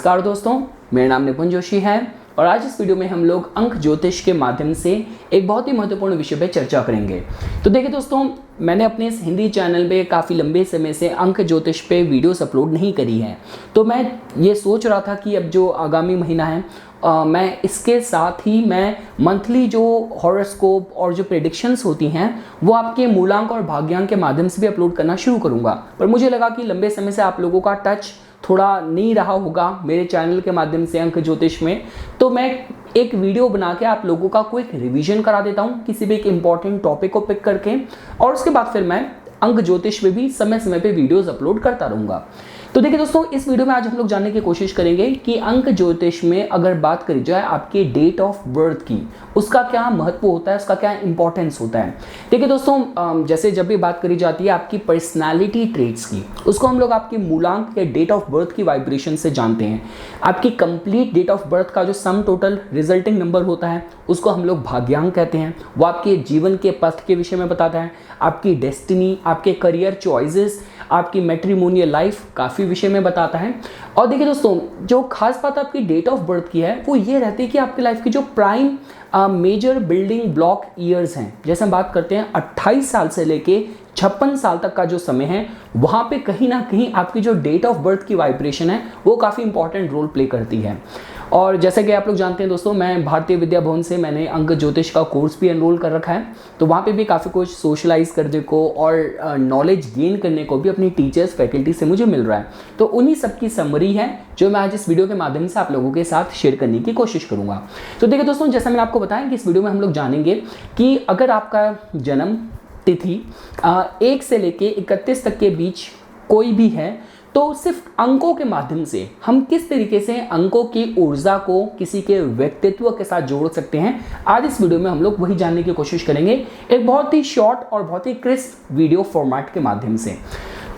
नमस्कार दोस्तों, मेरा नाम निपुण जोशी है और आज इस वीडियो में हम लोग अंक ज्योतिष के माध्यम से एक बहुत ही महत्वपूर्ण विषय पर चर्चा करेंगे। तो देखिए दोस्तों, मैंने अपने इस हिंदी चैनल पे काफ़ी लंबे समय से अंक ज्योतिष पे वीडियोस अपलोड नहीं करी है। तो मैं ये सोच रहा था कि अब जो आगामी महीना है मैं इसके साथ ही मैं मंथली जो हॉरोस्कोप और जो प्रेडिक्शंस होती हैं वो आपके मूलांक और भाग्यांक के माध्यम से भी अपलोड करना शुरू करूँगा। पर मुझे लगा कि लंबे समय से आप लोगों का टच थोड़ा नहीं रहा होगा मेरे चैनल के माध्यम से अंक ज्योतिष में, तो मैं एक वीडियो बना के आप लोगों का क्विक रिवीजन करा देता हूँ किसी भी एक इम्पॉर्टेंट टॉपिक को पिक करके, और उसके बाद फिर मैं अंक ज्योतिष में भी समय समय पे वीडियोस अपलोड करता रहूँगा। तो देखिए दोस्तों, इस वीडियो में आज हम लोग जानने की कोशिश करेंगे कि अंक ज्योतिष में अगर बात करी जाए आपके डेट ऑफ बर्थ की, उसका क्या महत्व होता है, उसका क्या इंपॉर्टेंस होता है। देखिए दोस्तों, जैसे जब भी बात करी जाती है आपकी पर्सनालिटी ट्रेट्स की, उसको हम लोग आपके मूलांक या डेट ऑफ बर्थ की वाइब्रेशन से जानते हैं। आपकी कंप्लीट डेट ऑफ बर्थ का जो सम टोटल रिजल्टिंग नंबर होता है उसको हम लोग भाग्यांक कहते हैं। वो आपके जीवन के पथ के विषय में बताता है, आपकी डेस्टिनी, आपके करियर चॉइसेस, आपकी मैट्रिमोनियल लाइफ काफ़ी विषय में बताता है। और देखिए दोस्तों, जो खास बात आपकी डेट ऑफ बर्थ की है वो ये रहती है कि आपकी लाइफ की जो prime major building block years हैं, जैसे हम बात करते हैं 28 साल से लेके 56 साल तक का जो समय है, वहाँ पे कहीं ना कहीं आपकी जो डेट ऑफ बर्थ की वाइब्रेशन है वो काफ़ी इंपॉर्टेंट रोल प्ले करती है। और जैसे कि आप लोग जानते हैं दोस्तों, मैं भारतीय विद्या भवन से मैंने अंक ज्योतिष का कोर्स भी एनरोल कर रखा है। तो वहाँ पे भी काफ़ी कुछ सोशलाइज करने को और नॉलेज गेन करने को भी अपनी टीचर्स फैकल्टी से मुझे मिल रहा है। तो उन्हीं सब की समरी है जो मैं आज इस वीडियो के माध्यम से आप लोगों के साथ शेयर करने की कोशिश करूँगा। तो देखिए दोस्तों, जैसा मैंने आपको बताया कि इस वीडियो में हम लोग जानेंगे कि अगर आपका जन्म तिथि 1 से लेके 31 तक के बीच कोई भी है तो सिर्फ अंकों के माध्यम से हम किस तरीके से अंकों की ऊर्जा को किसी के व्यक्तित्व के साथ जोड़ सकते हैं। आज इस वीडियो में हम लोग वही जानने की कोशिश करेंगे, एक बहुत ही शॉर्ट और बहुत ही क्रिस्प वीडियो फॉर्मेट के माध्यम से।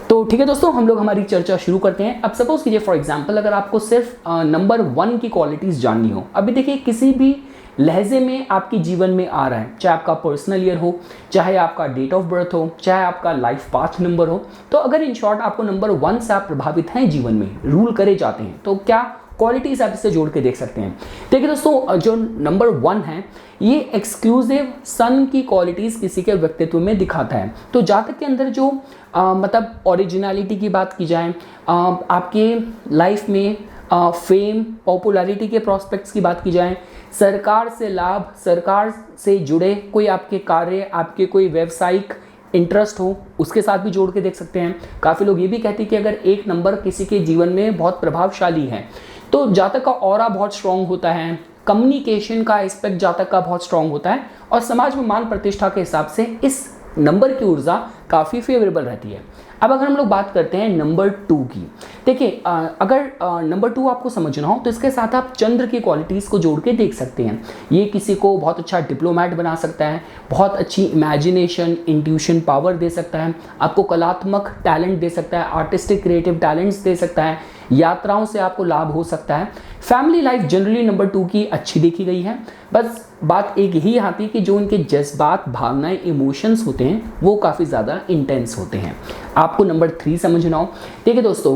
तो ठीक है दोस्तों, हम लोग हमारी चर्चा शुरू करते हैं। अब सपोज कीजिए फॉर एग्जांपल, अगर आपको सिर्फ नंबर 1 की क्वालिटीज जाननी हो, अभी देखिए किसी भी लहजे में आपके जीवन में आ रहा है, चाहे आपका पर्सनल ईयर हो, चाहे आपका डेट ऑफ बर्थ हो, चाहे आपका लाइफ पाथ नंबर हो, तो अगर इन शॉर्ट आपको नंबर 1 से आप प्रभावित हैं, जीवन में रूल करे जाते हैं, तो क्या क्वालिटीज आप इससे जोड़ के देख सकते हैं। देखिए दोस्तों, जो नंबर 1 है ये एक्सक्लूसिव सन की क्वालिटीज किसी के व्यक्तित्व में दिखाता है। तो जातक के अंदर जो मतलब ओरिजिनलिटी की बात की जाए, आपके लाइफ में फेम पॉपुलैरिटी के प्रॉस्पेक्ट्स की बात की जाए, सरकार से लाभ, सरकार से जुड़े कोई आपके कार्य, आपके कोई व्यावसायिक इंटरेस्ट हो, उसके साथ भी जोड़ के देख सकते हैं। काफ़ी लोग ये भी कहते हैं कि अगर एक नंबर किसी के जीवन में बहुत प्रभावशाली है तो जातक का ऑरा बहुत स्ट्रांग होता है, कम्युनिकेशन का एस्पेक्ट जातक का बहुत स्ट्रांग होता है और समाज में मान प्रतिष्ठा के हिसाब से इस नंबर की ऊर्जा काफ़ी फेवरेबल रहती है। अब अगर हम लोग बात करते हैं नंबर 2 की, देखिए अगर नंबर 2 आपको समझना हो तो इसके साथ आप चंद्र की क्वालिटीज़ को जोड़ के देख सकते हैं। ये किसी को बहुत अच्छा डिप्लोमेट बना सकता है, बहुत अच्छी इमेजिनेशन, इंट्यूशन पावर दे सकता है, आपको कलात्मक टैलेंट दे सकता है, आर्टिस्टिक क्रिएटिव टैलेंट्स दे सकता है, यात्राओं से आपको लाभ हो सकता है। फैमिली लाइफ जनरली नंबर 2 की अच्छी देखी गई है। बस बात एक यही आती है कि जो उनके जज्बात, भावनाएं, इमोशंस होते हैं वो काफ़ी ज़्यादा इंटेंस होते हैं। आपको नंबर 3 समझना हो, देखिए दोस्तों,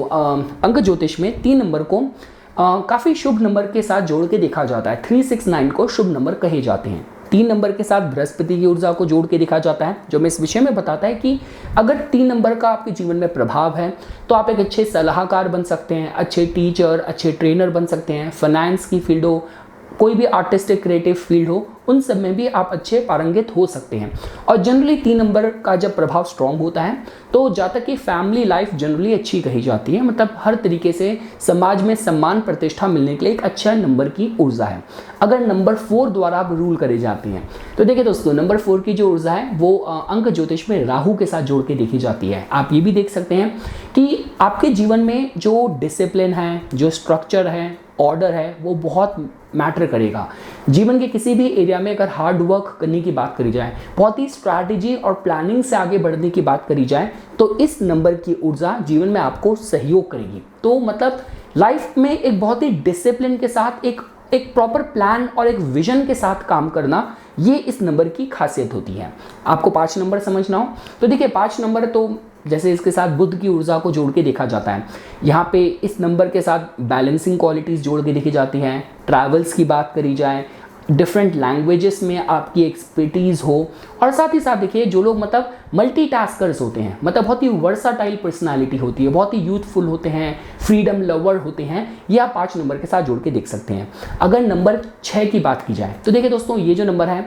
अंक ज्योतिष में 3 नंबर को काफ़ी शुभ नंबर के साथ जोड़ के देखा जाता है। 369 को शुभ नंबर कहे जाते हैं। 3 नंबर के साथ बृहस्पति की ऊर्जा को जोड़ के देखा जाता है, जो मैं इस विषय में बताता है कि अगर 3 नंबर का आपके जीवन में प्रभाव है तो आप एक अच्छे सलाहकार बन सकते हैं, अच्छे टीचर, अच्छे ट्रेनर बन सकते हैं। फाइनेंस की फील्ड हो, कोई भी आर्टिस्टिक क्रिएटिव फील्ड हो, उन सब में भी आप अच्छे पारंगित हो सकते हैं। और जनरली 3 नंबर का जब प्रभाव स्ट्रांग होता है तो जातक की फैमिली लाइफ जनरली अच्छी कही जाती है, मतलब हर तरीके से समाज में सम्मान प्रतिष्ठा मिलने के लिए एक अच्छा नंबर की ऊर्जा है। अगर नंबर 4 द्वारा आप रूल करे जाते हैं तो देखिए दोस्तों, नंबर 4 की जो ऊर्जा है वो अंक ज्योतिष में राहु के साथ जोड़ के देखी जाती है। आप ये भी देख सकते हैं कि आपके जीवन में जो डिसिप्लिन है, जो स्ट्रक्चर है, ऑर्डर है, वो बहुत मैटर करेगा। जीवन के किसी भी एरिया में अगर हार्ड वर्क करने की बात करी जाए, बहुत ही स्ट्रैटेजी और प्लानिंग से आगे बढ़ने की बात करी जाए, तो इस नंबर की ऊर्जा जीवन में आपको सहयोग करेगी। तो मतलब लाइफ में एक बहुत ही डिसिप्लिन के साथ एक प्रॉपर प्लान और एक विजन के साथ काम करना, ये इस नंबर की खासियत होती है। आपको 5 नंबर समझना हो तो देखिए 5 नंबर तो जैसे इसके साथ बुध की ऊर्जा को जोड़ के देखा जाता है। यहाँ पे इस नंबर के साथ बैलेंसिंग क्वालिटीज़ जोड़ के देखी जाती हैं। ट्रैवल्स की बात करी जाए, डिफरेंट लैंग्वेजेस में आपकी एक्सपर्टीज़ हो, और साथ ही साथ देखिए जो लोग मतलब मल्टीटास्कर्स होते हैं, मतलब बहुत ही वर्साटाइल पर्सनालिटी होती है, बहुत ही यूथफुल होते हैं, फ्रीडम लवर होते हैं, ये आप 5 नंबर के साथ जोड़ के देख सकते हैं। अगर नंबर 6 की बात की जाए तो देखिए दोस्तों, ये जो नंबर है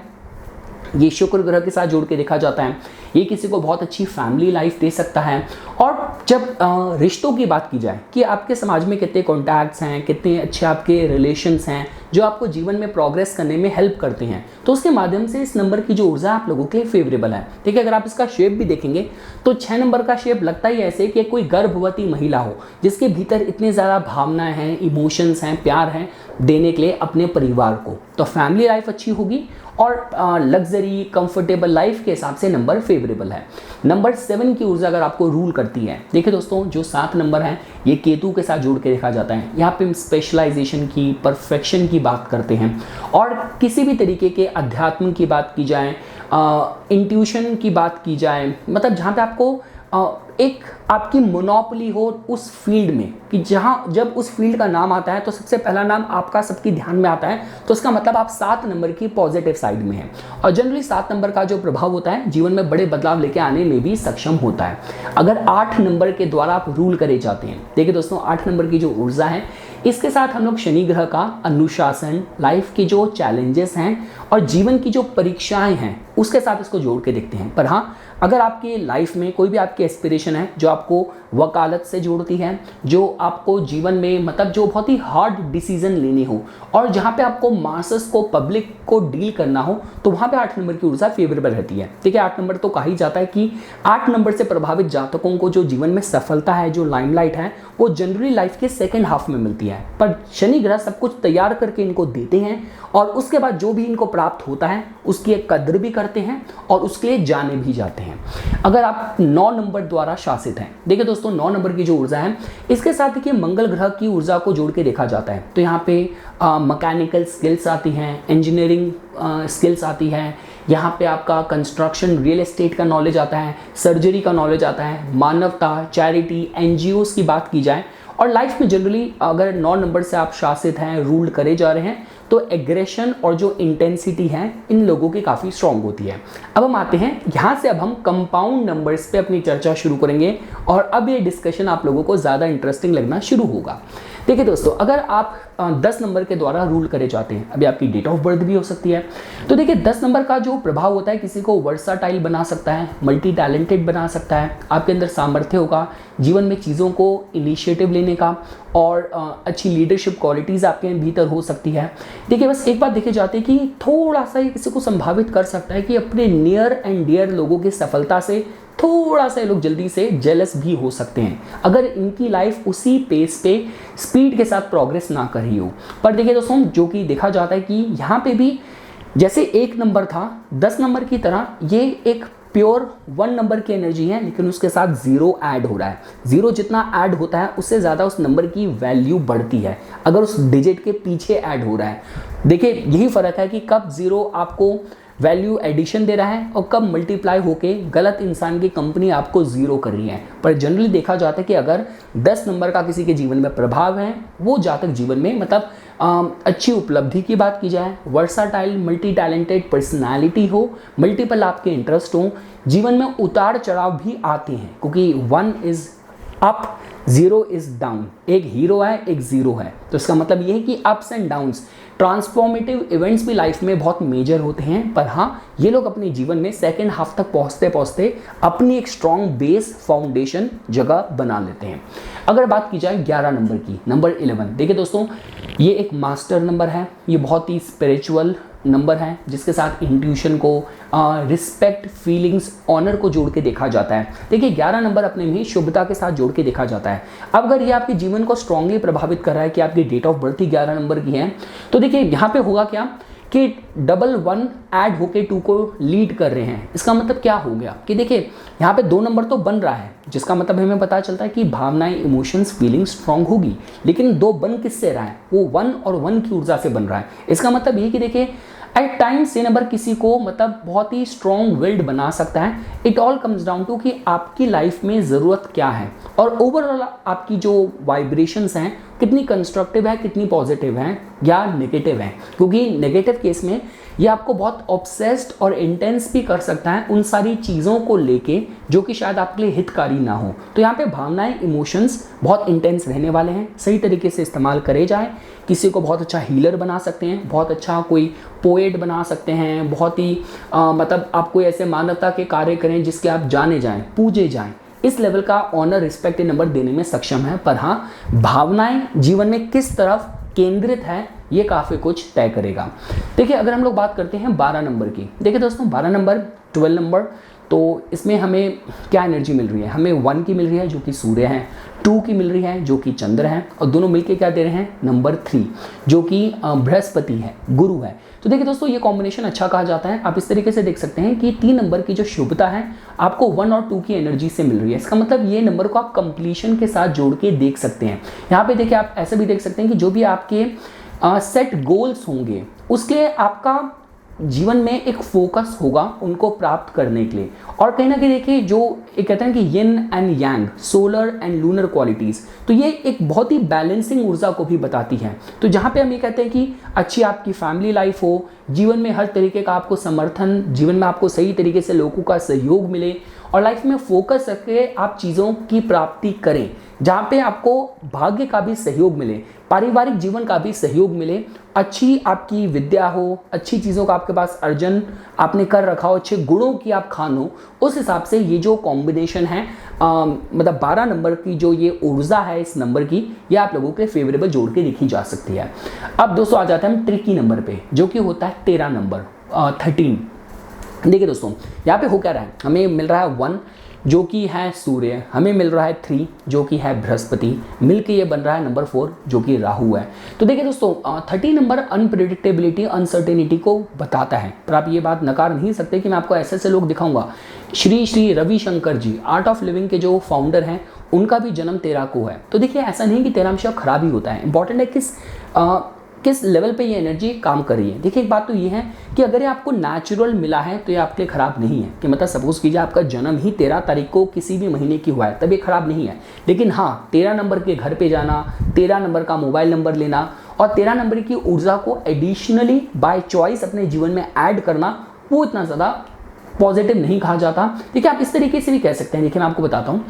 ये शुक्र ग्रह के साथ जोड़ के देखा जाता है। ये किसी को बहुत अच्छी फैमिली लाइफ दे सकता है। और जब रिश्तों की बात की जाए कि आपके समाज में कितने कॉन्टैक्ट्स हैं, कितने अच्छे आपके रिलेशंस हैं जो आपको जीवन में प्रोग्रेस करने में हेल्प करते हैं, तो उसके माध्यम से इस नंबर की जो ऊर्जा आप लोगों के लिए फेवरेबल है। देखिए अगर आप इसका शेप भी देखेंगे तो 6 नंबर का शेप लगता ही ऐसे कि कोई गर्भवती महिला हो जिसके भीतर इतने ज़्यादा भावनाएं हैं, इमोशंस हैं, प्यार हैं देने के लिए अपने परिवार को। तो फैमिली लाइफ अच्छी होगी और लग्जरी कंफर्टेबल लाइफ के हिसाब से नंबर फेवरेबल है। नंबर 7 की ऊर्जा अगर आपको रूल करती है, देखिए दोस्तों जो 7 नंबर है ये केतु के साथ जोड़ के देखा जाता है। यहाँ पे हम स्पेशलाइजेशन की, परफेक्शन की बात करते हैं, और किसी भी तरीके के अध्यात्म की बात की जाए, इंट्यूशन की बात की जाए, मतलब जहाँ पे आपको एक आपकी मोनोपोली हो उस फील्ड में, कि जहाँ जब उस फील्ड का नाम आता है तो सबसे पहला नाम आपका सबके ध्यान में आता है, तो इसका मतलब आप 7 नंबर की पॉजिटिव साइड में हैं। और जनरली 7 नंबर का जो प्रभाव होता है जीवन में बड़े बदलाव लेके आने में भी सक्षम होता है। अगर 8 नंबर के द्वारा आप रूल करे जाते हैं, देखिए दोस्तों 8 नंबर की जो ऊर्जा है इसके साथ हम लोग शनि ग्रह का अनुशासन, लाइफ की जो चैलेंजेस हैं और जीवन की जो परीक्षाएं हैं उसके साथ इसको जोड़ के देखते हैं। पर हाँ, अगर आपकी लाइफ में कोई भी आपकी एस्पिरेशन है जो आपको वकालत से जोड़ती है, जो आपको जीवन में मतलब जो बहुत ही हार्ड डिसीजन लेने हो और जहाँ पे आपको मासस को, पब्लिक को डील करना हो, तो वहाँ पे 8 नंबर की ऊर्जा फेवरेबल रहती है। देखिए 8 नंबर तो कहा ही जाता है कि 8 नंबर से प्रभावित जातकों को जो जीवन में सफलता है, जो लाइमलाइट है, वो जनरली लाइफ के सेकेंड हाफ में मिलती है। पर शनि ग्रह सब कुछ तैयार करके इनको देते हैं और उसके बाद जो भी इनको प्राप्त होता है उसकी एक कद्र भी करते हैं और उसके लिए जाने भी जाते हैं। अगर आप 9 नंबर द्वारा शासित हैं, देखिए दोस्तों 9 नंबर की जो ऊर्जा है इसके साथ देखिए मंगल ग्रह की ऊर्जा को जोड़ के देखा जाता है। तो यहाँ पे मैकेनिकल स्किल्स आती हैं, इंजीनियरिंग स्किल्स आती है, यहाँ पे आपका कंस्ट्रक्शन, रियल एस्टेट का नॉलेज आता है, सर्जरी का नॉलेज आता है, मानवता, चैरिटी, एनजीओज की बात की जाए। और लाइफ में जनरली अगर 9 नंबर से आप शासित हैं, रूल करे जा रहे हैं, तो एग्रेशन और जो इंटेंसिटी है इन लोगों की काफ़ी स्ट्रांग होती है। अब हम आते हैं यहाँ से, अब हम कंपाउंड नंबर्स पे अपनी चर्चा शुरू करेंगे और अब ये डिस्कशन आप लोगों को ज़्यादा इंटरेस्टिंग लगना शुरू होगा। देखिए दोस्तों, अगर आप 10 नंबर के द्वारा रूल करे जाते हैं, अभी आपकी डेट ऑफ बर्थ भी हो सकती है, तो देखिए 10 नंबर का जो प्रभाव होता है किसी को वर्साटाइल बना सकता है, मल्टी टैलेंटेड बना सकता है, आपके अंदर सामर्थ्य होगा जीवन में चीज़ों को इनिशिएटिव लेने का और अच्छी लीडरशिप क्वालिटीज़ आपके भीतर हो सकती है। देखिए बस एक बात देखी जाती है कि थोड़ा सा ये किसी को संभावित कर सकता है कि अपने नियर एंड डियर लोगों की सफलता से थोड़ा सा लोग जल्दी से जेलस भी हो सकते हैं अगर इनकी लाइफ उसी पेस पे स्पीड के साथ प्रोग्रेस ना कर रही हो। पर देखिए दोस्तों, जो कि देखा जाता है कि यहाँ पे भी जैसे 1 नंबर था 10 नंबर की तरह, ये एक प्योर 1 नंबर की एनर्जी है, लेकिन उसके साथ 0 ऐड हो रहा है। 0 जितना ऐड होता है उससे ज़्यादा उस नंबर की वैल्यू बढ़ती है अगर उस डिजिट के पीछे ऐड हो रहा है। देखिए यही फ़र्क है कि कब 0 आपको वैल्यू एडिशन दे रहा है और कब मल्टीप्लाई होके गलत इंसान की कंपनी आपको 0 कर रही है। पर जनरली देखा जाता है कि अगर 10 नंबर का किसी के जीवन में प्रभाव है, वो जातक जीवन में मतलब अच्छी उपलब्धि की बात की जाए, वर्साटाइल मल्टी टैलेंटेड पर्सनालिटी हो, मल्टीपल आपके इंटरेस्ट हो, जीवन में उतार चढ़ाव भी आते हैं, क्योंकि 1 इज़ अप 0 इज़ डाउन। एक हीरो है, एक 0 है, तो इसका मतलब ये है कि ups and downs, transformative events भी लाइफ में बहुत मेजर होते हैं। पर हाँ, ये लोग अपने जीवन में सेकेंड हाफ तक पहुँचते पहुँचते अपनी एक स्ट्रॉन्ग बेस फाउंडेशन जगह बना लेते हैं। अगर बात की जाए 11 नंबर की, नंबर 11, देखिए दोस्तों ये एक मास्टर नंबर है, ये बहुत ही स्पिरिचुअल नंबर है जिसके साथ इंट्यूशन को, रिस्पेक्ट, फीलिंग्स, ऑनर को जोड़ के देखा जाता है। देखिए 11 नंबर अपने में शुभता के साथ जोड़ के देखा जाता है। अब अगर ये आपके जीवन को स्ट्रांगली प्रभावित कर रहा है कि आपकी डेट ऑफ बर्थ ही 11 नंबर की है, तो देखिए यहाँ पे होगा क्या कि 1 ऐड होके 2 को लीड कर रहे हैं। इसका मतलब क्या हो गया कि देखिए यहाँ पे 2 नंबर तो बन रहा है, जिसका मतलब हमें पता चलता है कि भावनाएं, इमोशंस, फीलिंग्स स्ट्रांग होगी, लेकिन 2 बन किससे रहा है, वो 1 और 1 की ऊर्जा से बन रहा है। इसका मतलब ये कि देखिए एट टाइम्स ये नंबर किसी को मतलब बहुत ही स्ट्रॉन्ग विल्ड बना सकता है। It all comes down to कि आपकी लाइफ में ज़रूरत क्या है और ओवरऑल आपकी जो वाइब्रेशंस हैं कितनी कंस्ट्रक्टिव है, कितनी पॉजिटिव हैं या नेगेटिव है। क्योंकि नेगेटिव केस में ये आपको बहुत ऑब्सेस्ड और इंटेंस भी कर सकता है उन सारी चीज़ों को लेके जो कि शायद आपके लिए हितकारी ना हो। तो यहाँ पे भावनाएं, इमोशंस बहुत इंटेंस रहने वाले हैं, सही तरीके से इस्तेमाल करे जाए। किसी को बहुत अच्छा हीलर बना सकते हैं, बहुत अच्छा कोई पोएट बना सकते हैं, बहुत ही मतलब आप कोई ऐसे मानवता के कार्य करें जिसके आप जाने जाएं, पूजे जाएं। इस लेवल का ऑनर, रिस्पेक्ट नंबर देने में सक्षम है। पर हाँ, भावनाएं जीवन में किस तरफ केंद्रित है ये काफ़ी कुछ तय करेगा। देखिए अगर हम लोग बात करते हैं 12 नंबर की, देखिए दोस्तों 12 नंबर 12 नंबर, तो इसमें हमें क्या एनर्जी मिल रही है? हमें 1 की मिल रही है जो कि सूर्य है, 2 की मिल रही है जो कि चंद्र है, और दोनों मिलके क्या दे रहे हैं? नंबर 3 जो कि बृहस्पति है, गुरु है। तो देखिए दोस्तों ये कॉम्बिनेशन अच्छा कहा जाता है। आप इस तरीके से देख सकते हैं कि 3 नंबर की जो शुभता है आपको 1 और 2 की एनर्जी से मिल रही है। इसका मतलब ये नंबर को आप कंप्लीशन के साथ जोड़ के देख सकते हैं। यहाँ पे देखिए आप ऐसे भी देख सकते हैं कि जो भी आपके सेट गोल्स होंगे उसके आपका जीवन में एक फोकस होगा उनको प्राप्त करने के लिए। और कहीं ना कहीं देखिए जो एक कहते हैं कि yin and yang, solar and lunar qualities, तो ये एक बहुत ही बैलेंसिंग ऊर्जा को भी बताती है। तो जहाँ पे हम ये कहते हैं कि अच्छी आपकी फैमिली लाइफ हो, जीवन में हर तरीके का आपको समर्थन, जीवन में आपको सही तरीके से लोगों का सहयोग मिले और लाइफ में फोकस रखे आप चीज़ों की प्राप्ति करें, जहाँ पे आपको भाग्य का भी सहयोग मिले, पारिवारिक जीवन का भी सहयोग मिले, अच्छी आपकी विद्या हो, अच्छी चीज़ों का आपके पास अर्जन आपने कर रखा हो, अच्छे गुणों की आप खान हो, उस हिसाब से ये जो कॉम्बिनेशन है मतलब 12 नंबर की जो ये ऊर्जा है इस नंबर की, ये आप लोगों के फेवरेबल जोड़ के लिखी जा सकती है। अब दोस्तों आ जाते हैं हम ट्रिकी नंबर पे जो कि होता है 13 नंबर 13। देखिए दोस्तों यहाँ पे हो क्या रहा है, हमें मिल रहा है 1 जो कि है सूर्य, हमें मिल रहा है 3 जो कि है बृहस्पति, मिलके ये बन रहा है नंबर 4 जो कि राहु है। तो देखिए दोस्तों 30 नंबर अनप्रेडिक्टेबिलिटी, अनसर्टेनिटी को बताता है। पर आप ये बात नकार नहीं सकते कि मैं आपको ऐसे ऐसे लोग दिखाऊंगा। श्री रविशंकर जी, आर्ट ऑफ लिविंग के जो फाउंडर हैं, उनका भी जन्म 13 को है। तो देखिए ऐसा नहीं कि 13 हमेशा खराब ही होता है, इंपॉर्टेंट है किस लेवल पे ये एनर्जी काम कर रही है। देखिए एक बात तो ये है कि अगर ये आपको नेचुरल मिला है तो ये आपके लिए ख़राब नहीं है। कि मतलब सपोज कीजिए आपका जन्म ही 13 तारीख को किसी भी महीने की हुआ है, तब ये खराब नहीं है। लेकिन हाँ, 13 नंबर के घर पे जाना, 13 नंबर का मोबाइल नंबर लेना और 13 नंबर की ऊर्जा को एडिशनली बाय चॉइस अपने जीवन में ऐड करना, वो इतना ज़्यादा पॉजिटिव नहीं कहा जाता। देखिए आप इस तरीके से भी कह सकते हैं। देखिए मैं आपको बताता हूँ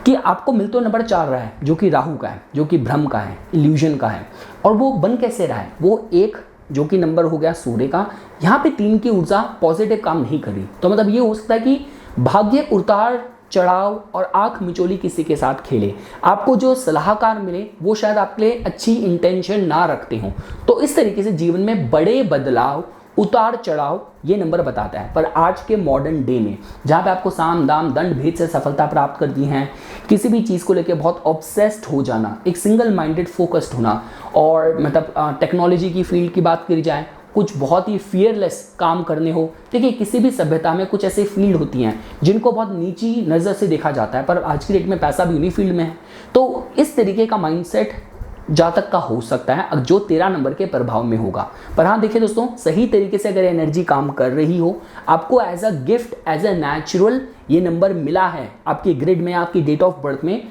कि आपको मिल तो नंबर 4 रहा है जो कि राहु का है, जो कि भ्रम का है, इल्यूजन का है, और वो बन कैसे रहा है? वो 1 जो कि नंबर हो गया सूर्य का, यहाँ पे 3 की ऊर्जा पॉजिटिव काम नहीं कर रही। तो मतलब ये हो सकता है कि भाग्य उतार चढ़ाव और आंख मिचोली किसी के साथ खेले, आपको जो सलाहकार मिले वो शायद आपके लिए अच्छी इंटेंशन ना रखते हों। तो इस तरीके से जीवन में बड़े बदलाव, उतार चढ़ाव ये नंबर बताता है। पर आज के मॉडर्न डे में जहाँ पे आपको साम दाम दंड भेद से सफलता प्राप्त करती हैं, किसी भी चीज़ को लेकर बहुत ऑब्सेस्ड हो जाना, एक सिंगल माइंडेड फोकस्ड होना, और मतलब टेक्नोलॉजी की फील्ड की बात करी जाए, कुछ बहुत ही फियरलेस काम करने हो। देखिए किसी भी सभ्यता में कुछ ऐसे फील्ड होती हैं जिनको बहुत नीची नज़र से देखा जाता है, पर आज की डेट में पैसा भी उन्हीं फील्ड में है। तो इस तरीके का माइंडसेट जातक का हो सकता है जो 13 नंबर के प्रभाव में होगा। पर हाँ देखिए दोस्तों, सही तरीके से अगर एनर्जी काम कर रही हो, आपको as a gift, as a natural ये नंबर मिला है आपकी ग्रिड में, आपकी डेट ऑफ बर्थ में,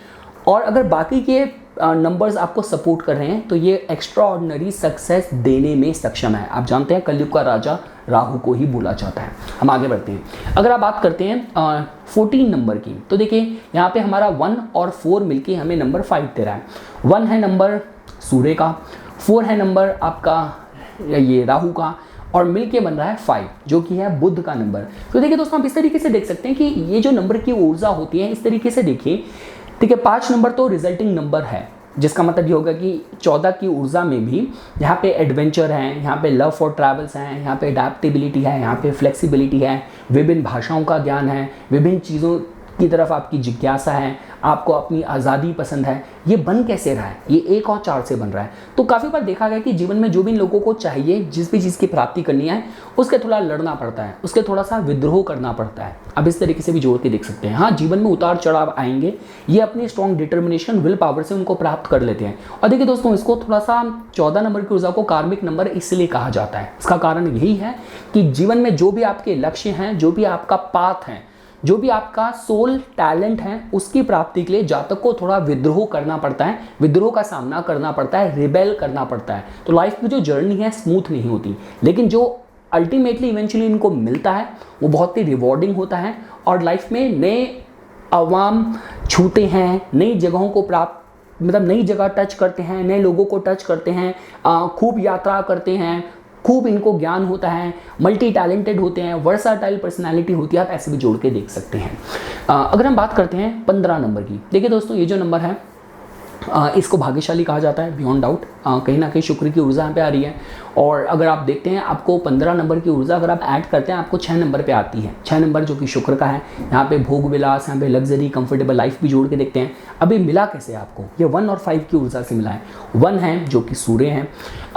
और अगर बाकी के नंबर्स आपको सपोर्ट कर रहे हैं तो ये एक्स्ट्रा ऑर्डिनरी सक्सेस देने में सक्षम है। आप जानते हैं कलयुग का राजा राहु को ही बोला जाता है। हम आगे बढ़ते हैं। अगर आप बात करते हैं 14 नंबर की, तो देखिए यहाँ पे हमारा 1 और 4 मिलके हमें नंबर 5 दे रहा है। 1 है नंबर सूर्य का, 4 है नंबर आपका ये राहु का, और मिलके बन रहा है 5 जो कि है बुध का नंबर। तो देखिए दोस्तों आप इस तरीके से देख सकते हैं कि ये जो नंबर की ऊर्जा होती है, इस तरीके से देखिए। ठीक है, 5 नंबर तो रिजल्टिंग नंबर है, जिसका मतलब ये होगा कि 14 की ऊर्जा में भी यहाँ पे एडवेंचर है, यहाँ पे लव फॉर ट्रैवल्स हैं, यहाँ पे अडेप्टेबिलिटी है, यहाँ पे फ्लेक्सिबिलिटी है, विभिन्न भाषाओं का ज्ञान है, विभिन्न चीज़ों की तरफ आपकी जिज्ञासा है, आपको अपनी आज़ादी पसंद है, ये बन कैसे रहा है? ये 1 और 4 से बन रहा है। तो काफ़ी बार देखा गया कि जीवन में जो भी लोगों को चाहिए, जिस भी चीज़ की प्राप्ति करनी है, उसके थोड़ा लड़ना पड़ता है, उसके थोड़ा सा विद्रोह करना पड़ता है। अब इस तरीके से भी जोड़ के देख सकते हैं। हाँ, जीवन में उतार चढ़ाव आएंगे, ये अपनी स्ट्रॉन्ग डिटर्मिनेशन, विल पावर से उनको प्राप्त कर लेते हैं। और देखिए दोस्तों, इसको थोड़ा सा 14 नंबर की ऊर्जा को कार्मिक नंबर इसलिए कहा जाता है। इसका कारण यही है कि जीवन में जो भी आपके लक्ष्य हैं, जो भी आपका पाथ है, जो भी आपका सोल टैलेंट है, उसकी प्राप्ति के लिए जातक को थोड़ा विद्रोह करना पड़ता है, विद्रोह का सामना करना पड़ता है, रिबेल करना पड़ता है। तो लाइफ की जो जर्नी है स्मूथ नहीं होती, लेकिन जो अल्टीमेटली इवेंचुअली इनको मिलता है वो बहुत ही रिवॉर्डिंग होता है। और लाइफ में नए आवाम छूते हैं, नई जगहों को प्राप्त, मतलब नई जगह टच करते हैं, नए लोगों को टच करते हैं, खूब यात्रा करते हैं, खूब इनको ज्ञान होता है, मल्टी टैलेंटेड होते हैं, वर्साटाइल पर्सनालिटी होती है। आप ऐसे भी जोड़ के देख सकते हैं। अगर हम बात करते हैं 15 नंबर की, देखिए दोस्तों, ये जो नंबर है इसको भाग्यशाली कहा जाता है, बियॉन्ड डाउट। कहीं ना कहीं शुक्र की ऊर्जा यहाँ पे आ रही है। और अगर आप देखते हैं, आपको 15 नंबर की ऊर्जा अगर आप ऐड करते हैं, आपको 6 नंबर पे आती है। 6 नंबर जो कि शुक्र का है। यहाँ पे भोग विलास, यहाँ पे लग्जरी, कंफर्टेबल लाइफ भी जोड़ के देखते हैं। अभी मिला कैसे आपको? ये 1 और 5 की ऊर्जा से मिला है। 1 है जो कि सूर्य है,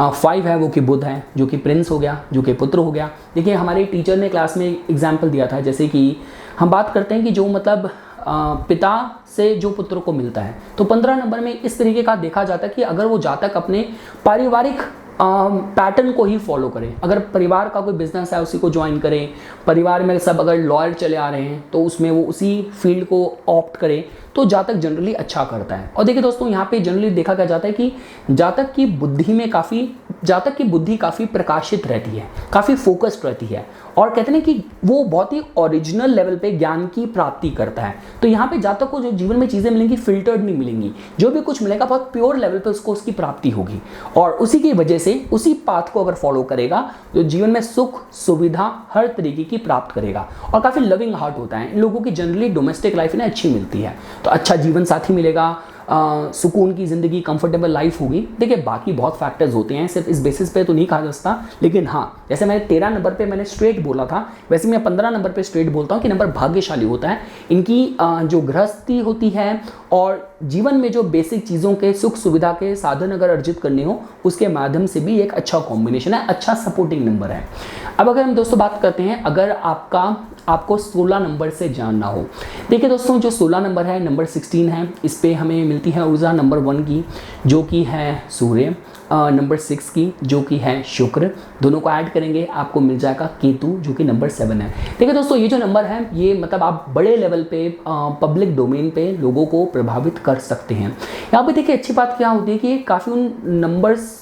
5 है वो कि बुध है, जो कि प्रिंस हो गया, जो कि पुत्र हो गया। देखिए, हमारे टीचर ने क्लास में एग्जाम्पल दिया था, जैसे कि हम बात करते हैं कि जो मतलब पिता से जो पुत्र को मिलता है, तो 15 नंबर में इस तरीके का देखा जाता है कि अगर वो जातक अपने पारिवारिक पैटर्न को ही फॉलो करें, अगर परिवार का कोई बिजनेस है उसी को ज्वाइन करें, परिवार में सब अगर लॉयर चले आ रहे हैं तो उसमें वो उसी फील्ड को ऑप्ट करें, तो जातक जनरली अच्छा करता है। और देखिए दोस्तों, यहाँ पे जनरली देखा क्या जाता है कि जातक की बुद्धि काफ़ी प्रकाशित रहती है, काफ़ी फोकस्ड रहती है, और कहते हैं कि वो बहुत ही ओरिजिनल लेवल पे ज्ञान की प्राप्ति करता है। तो यहाँ पे जातक को जो जीवन में चीज़ें मिलेंगी फिल्टर्ड नहीं मिलेंगी, जो भी कुछ मिलेगा बहुत प्योर लेवल पे उसको उसकी प्राप्ति होगी। और उसी की वजह से उसी पाथ को अगर फॉलो करेगा तो जीवन में सुख सुविधा हर तरीके की प्राप्त करेगा। और काफ़ी लविंग हार्ट होता है इन लोगों की, जनरली डोमेस्टिक लाइफ इन्हें अच्छी मिलती है, तो अच्छा जीवन साथी मिलेगा, सुकून की ज़िंदगी, कंफर्टेबल लाइफ होगी। देखिए, बाकी बहुत फैक्टर्स होते हैं, सिर्फ इस बेसिस पे तो नहीं कहा जा सकता। लेकिन हाँ, जैसे मैंने 13 नंबर पे मैंने स्ट्रेट बोला था, वैसे मैं 15 नंबर पे स्ट्रेट बोलता हूँ कि नंबर भाग्यशाली होता है। इनकी जो गृहस्थी होती है और जीवन में जो बेसिक चीज़ों के सुख सुविधा के साधन अगर अर्जित करने हो, उसके माध्यम से भी एक अच्छा कॉम्बिनेशन है, अच्छा सपोर्टिंग नंबर है। अब अगर हम दोस्तों बात करते हैं, अगर आपको 16 नंबर से जानना हो, देखिए दोस्तों, जो 16 नंबर है, नंबर 16 है, इस पे हमें मिलती है ऊर्जा नंबर 1 की जो कि है सूर्य, नंबर 6 की जो कि है शुक्र। दोनों को ऐड करेंगे आपको मिल जाएगा केतु जो कि नंबर 7 है। देखिए दोस्तों, ये जो नंबर है, ये मतलब आप बड़े लेवल पे पब्लिक डोमेन पे लोगों को प्रभावित कर सकते हैं। यहाँ पे देखिए, अच्छी बात क्या होती है कि काफ़ी उन नंबर्स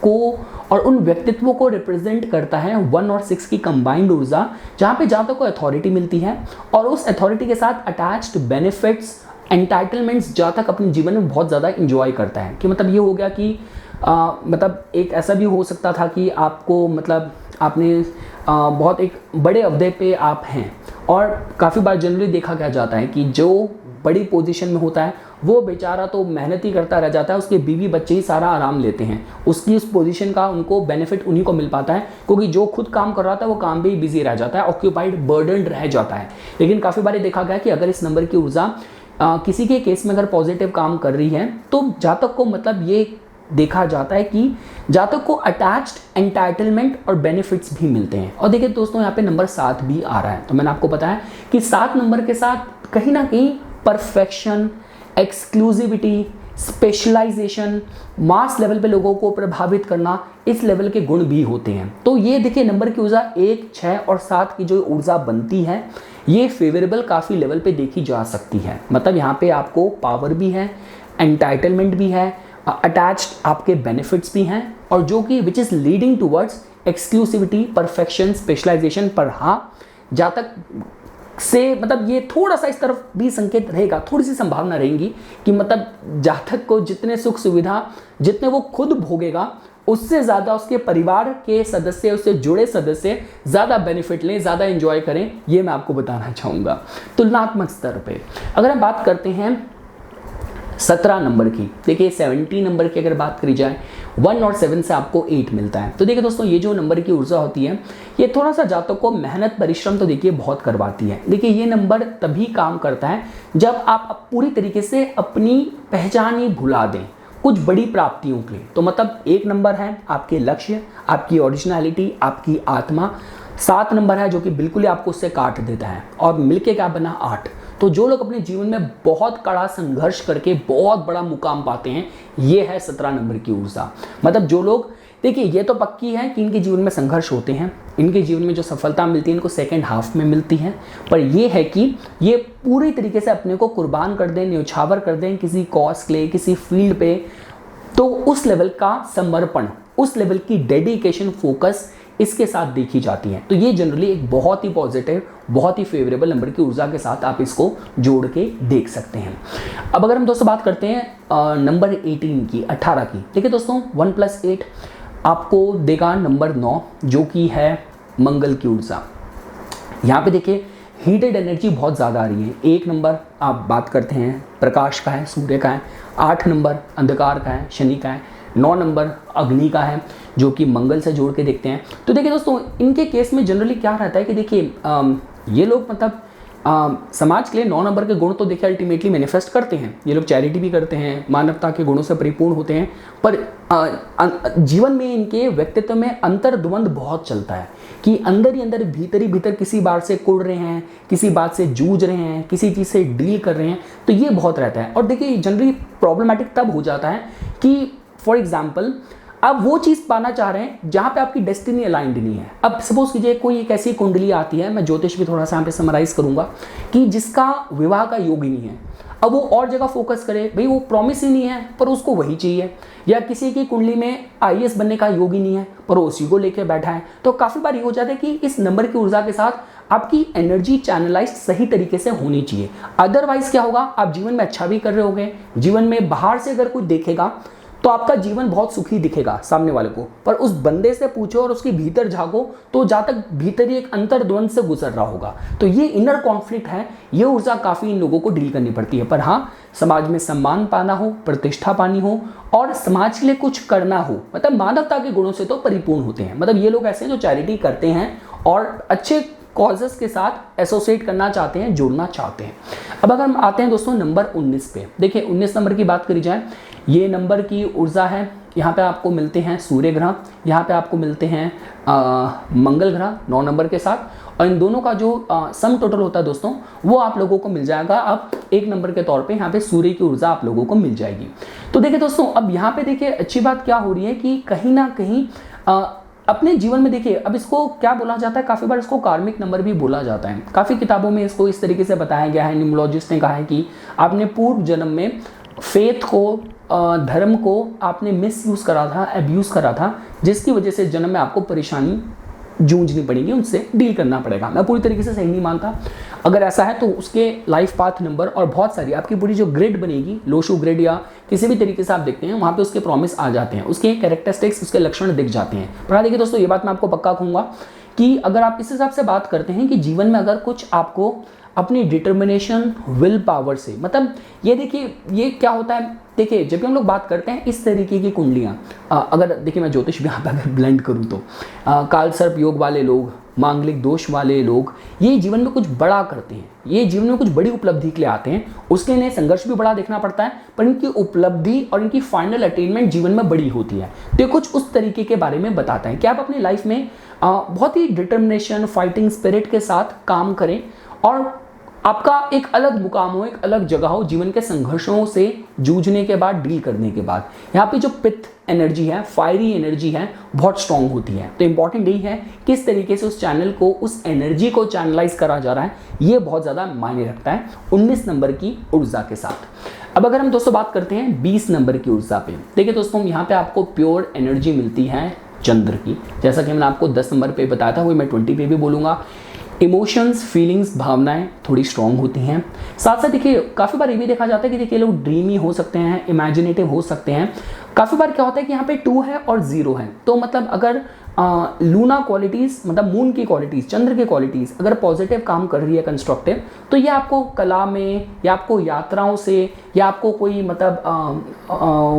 को और उन व्यक्तित्वों को रिप्रेजेंट करता है 1 और 6 की कंबाइंड ऊर्जा, जहाँ पे जातक को अथॉरिटी मिलती है और उस अथॉरिटी के साथ अटैच्ड बेनिफिट्स, एंटाइटलमेंट्स जातक अपने जीवन में बहुत ज़्यादा इंजॉय करता है। कि मतलब ये हो गया कि मतलब एक ऐसा भी हो सकता था कि आपको मतलब आपने बहुत एक बड़े अहदे पे आप हैं, और काफ़ी बार जनरली देखा क्या जाता है कि जो बड़ी पोजीशन में होता है वो बेचारा तो मेहनत ही करता रह जाता है, उसके बीवी बच्चे ही सारा आराम लेते हैं, उसकी उस पोजीशन का उनको बेनिफिट उन्हीं को मिल पाता है, क्योंकि जो खुद काम कर रहा था वो काम भी बिजी रह जाता है, ऑक्यूपाइड, बर्डनड रह जाता है। लेकिन काफ़ी बार देखा गया कि अगर इस नंबर की ऊर्जा किसी के केस में अगर पॉजिटिव काम कर रही है, तो जातक को मतलब ये देखा जाता है कि जातक को अटैच्ड एंटाइटलमेंट और बेनिफिट्स भी मिलते हैं। और देखिए दोस्तों, यहाँ पे नंबर 7 भी आ रहा है, तो मैंने आपको बताया कि 7 नंबर के साथ कहीं ना कहीं perfection, exclusivity, specialisation, mass level पे लोगों को प्रभावित करना, इस लेवल के गुण भी होते हैं। तो ये देखिए, नंबर की ऊर्जा 1, 6 और 7 की जो ऊर्जा बनती है, ये फेवरेबल काफ़ी लेवल पे देखी जा सकती है। मतलब यहाँ पे आपको पावर भी है, एंटाइटलमेंट भी है, अटैच्ड आपके बेनिफिट्स भी हैं, और जो कि which is leading towards exclusivity, perfection, specialisation. पर हाँ, जातक से मतलब ये थोड़ा सा इस तरफ भी संकेत रहेगा, थोड़ी सी संभावना रहेगी कि मतलब जातक को जितने सुख सुविधा जितने वो खुद भोगेगा, उससे ज़्यादा उसके परिवार के सदस्य, उससे जुड़े सदस्य ज़्यादा बेनिफिट लें, ज़्यादा एंजॉय करें। ये मैं आपको बताना चाहूँगा तुलनात्मक स्तर पे। अगर हम बात करते हैं 17 नंबर की, देखिए 70 नंबर की अगर बात करी जाए, 1 और 7 से आपको 8 मिलता है। तो देखिए दोस्तों, ये जो नंबर की ऊर्जा होती है ये थोड़ा सा जातक को मेहनत परिश्रम तो देखिए बहुत करवाती है। देखिए ये नंबर तभी काम करता है जब आप पूरी तरीके से अपनी पहचान ही भुला दें कुछ बड़ी प्राप्तियों के लिए। तो मतलब 1 नंबर है आपके लक्ष्य, आपकी ओरिजिनलिटी, आपकी आत्मा। 7 नंबर है जो कि बिल्कुल ही आपको उससे काट देता है, और मिलके क्या बना 8। तो जो लोग अपने जीवन में बहुत कड़ा संघर्ष करके बहुत बड़ा मुकाम पाते हैं, ये है 17 नंबर की ऊर्जा। मतलब जो लोग, देखिए ये तो पक्की है कि इनके जीवन में संघर्ष होते हैं, इनके जीवन में जो सफलता मिलती है इनको सेकंड हाफ में मिलती है, पर ये है कि ये पूरी तरीके से अपने को कुर्बान कर दें, न्यौछावर कर दें किसी कॉज के लिए, किसी फील्ड पे, तो उस लेवल का समर्पण, उस लेवल की डेडिकेशन, फोकस इसके साथ देखी जाती है। तो ये जनरली एक बहुत ही पॉजिटिव, बहुत ही फेवरेबल नंबर की ऊर्जा के साथ आप इसको जोड़ के देख सकते हैं। अब अगर हम दोस्तों बात करते हैं नंबर 18 की, 18 की, देखिए दोस्तों 1 + 8 आपको देगा नंबर 9 जो कि है मंगल की ऊर्जा। यहाँ पे देखिए हीटेड एनर्जी बहुत ज़्यादा आ रही है। 1 नंबर आप बात करते हैं प्रकाश का है, सूर्य का है। 8 नंबर अंधकार का है, शनि का है। 9 नंबर अग्नि का है जो कि मंगल से जोड़ के देखते हैं। तो देखिए दोस्तों, इनके केस में जनरली क्या रहता है कि देखिए ये लोग मतलब समाज के लिए 9 नंबर के गुण तो देखिए अल्टीमेटली मैनिफेस्ट करते हैं। ये लोग चैरिटी भी करते हैं, मानवता के गुणों से परिपूर्ण होते हैं, पर जीवन में इनके व्यक्तित्व में अंतर्द्वंद बहुत चलता है कि अंदर ही अंदर, भीतर ही भीतर किसी बात से कुड़ रहे हैं, किसी बात से जूझ रहे हैं, किसी चीज़ से डील कर रहे हैं। तो ये बहुत रहता है। और देखिए जनरली प्रॉब्लमेटिक तब हो जाता है कि फॉर एग्जाम्पल आप वो चीज़ पाना चाह रहे हैं जहाँ पे आपकी डेस्टिनी अलाइंड नहीं है। अब सपोज कीजिए कोई एक ऐसी कुंडली आती है, मैं ज्योतिष भी थोड़ा सा यहाँ पे समराइज करूँगा, कि जिसका विवाह का योग ही नहीं है। अब वो और जगह फोकस करे, भाई वो प्रॉमिस ही नहीं है पर उसको वही चाहिए। या किसी की कुंडली में IAS बनने का योग ही नहीं है पर वो उसी को लेकर बैठा है। तो काफ़ी बार ये हो जाता है कि इस नंबर की ऊर्जा के साथ आपकी एनर्जी चैनलाइज सही तरीके से होनी चाहिए। अदरवाइज क्या होगा, आप जीवन में अच्छा भी कर रहे होगे, जीवन में बाहर से अगर कोई देखेगा तो आपका जीवन बहुत सुखी दिखेगा सामने वाले को, पर उस बंदे से पूछो और उसके भीतर झांको तो जहाँ तक भीतर ही एक अंतर्द्वंद से गुजर रहा होगा। तो ये इनर कॉन्फ्लिक्ट है, ये ऊर्जा काफ़ी इन लोगों को डील करनी पड़ती है। पर हाँ, समाज में सम्मान पाना हो, प्रतिष्ठा पानी हो और समाज के लिए कुछ करना हो, मतलब मानवता के गुणों से तो परिपूर्ण होते हैं। मतलब ये लोग ऐसे हैं जो चैरिटी करते हैं और अच्छे कॉजेस के साथ एसोसिएट करना चाहते हैं, जुड़ना चाहते हैं। अब अगर हम आते हैं दोस्तों नंबर 19 पे, देखिए 19 नंबर की बात करी जाए, ये नंबर की ऊर्जा है। यहाँ पे आपको मिलते हैं सूर्य ग्रह, यहाँ पे आपको मिलते हैं मंगल ग्रह 9 नंबर के साथ, और इन दोनों का जो सम टोटल होता है दोस्तों वो आप लोगों को मिल जाएगा। अब 1 नंबर के तौर पे यहाँ पे सूर्य की ऊर्जा आप लोगों को मिल जाएगी। तो देखिए दोस्तों, अब यहाँ पे देखिए अच्छी बात क्या हो रही है कि कहीं ना कहीं अपने जीवन में देखिए, अब इसको क्या बोला जाता है, काफ़ी बार इसको कार्मिक नंबर भी बोला जाता है। काफ़ी किताबों में इसको इस तरीके से बताया गया है, न्यूमरोलॉजिस्ट ने कहा है कि आपने पूर्व जन्म में फेथ को, धर्म को आपने मिसयूज़ करा था, अब्यूज़ करा था, जिसकी वजह से जन्म में आपको परेशानी जूझनी पड़ेगी, उनसे डील करना पड़ेगा। मैं पूरी तरीके से सही नहीं मानता, अगर ऐसा है तो उसके लाइफ पाथ नंबर और बहुत सारी आपकी पूरी जो ग्रिड बनेगी, लोशो ग्रिड या किसी भी तरीके से आप देखते हैं, वहाँ पे उसके प्रॉमिस आ जाते हैं, उसके कैरेक्टरिस्टिक्स, उसके लक्षण दिख जाते हैं। पर देखिए दोस्तों, ये बात मैं आपको पक्का कहूँगा कि अगर आप इस हिसाब से बात करते हैं कि जीवन में अगर कुछ आपको अपनी डिटर्मिनेशन, विल पावर से, मतलब ये देखिए ये क्या होता है, देखिए जब भी हम लोग बात करते हैं इस तरीके की कुंडलियाँ, अगर देखिए मैं ज्योतिष भी यहाँ पर अगर ब्लेंड करूँ तो काल सर्प योग वाले लोग, मांगलिक दोष वाले लोग, ये जीवन में कुछ बड़ा करते हैं, ये जीवन में कुछ बड़ी उपलब्धि के लिए आते हैं, उसके लिए संघर्ष भी बड़ा देखना पड़ता है, पर इनकी उपलब्धि और इनकी फाइनल अटेनमेंट जीवन में बड़ी होती है। तो ये कुछ उस तरीके के बारे में बताता है कि आप अपनी लाइफ में बहुत ही डिटर्मिनेशन, फाइटिंग स्पिरिट के साथ काम करें और आपका एक अलग मुकाम हो, एक अलग जगह हो जीवन के संघर्षों से जूझने के बाद, डील करने के बाद। यहाँ पे जो पित्त एनर्जी है, फायरी एनर्जी है, बहुत स्ट्रांग होती है। तो इंपॉर्टेंट यही है किस तरीके से उस चैनल को, उस एनर्जी को चैनलाइज करा जा रहा है, ये बहुत ज़्यादा मायने रखता है 19 नंबर की ऊर्जा के साथ। अब अगर हम दोस्तों बात करते हैं 20 नंबर की ऊर्जा पे, देखिए दोस्तों यहाँ पे आपको प्योर एनर्जी मिलती है चंद्र की, जैसा कि मैंने आपको 10 नंबर पे बताया था, वही मैं 20 पे भी बोलूँगा। इमोशंस, फीलिंग्स, भावनाएं थोड़ी स्ट्रॉन्ग होती हैं। साथ साथ देखिए काफ़ी बार ये भी देखा जाता है कि देखिए लोग ड्रीमी हो सकते हैं, इमेजिनेटिव हो सकते हैं, काफ़ी बार क्या होता है कि यहाँ पे 2 है और 0 है, तो मतलब अगर लूना क्वालिटीज़ मतलब मून की क्वालिटीज़, चंद्र की क्वालिटीज़ अगर पॉजिटिव काम कर रही है, कंस्ट्रक्टिव, तो ये आपको कला में या आपको यात्राओं से या आपको कोई मतलब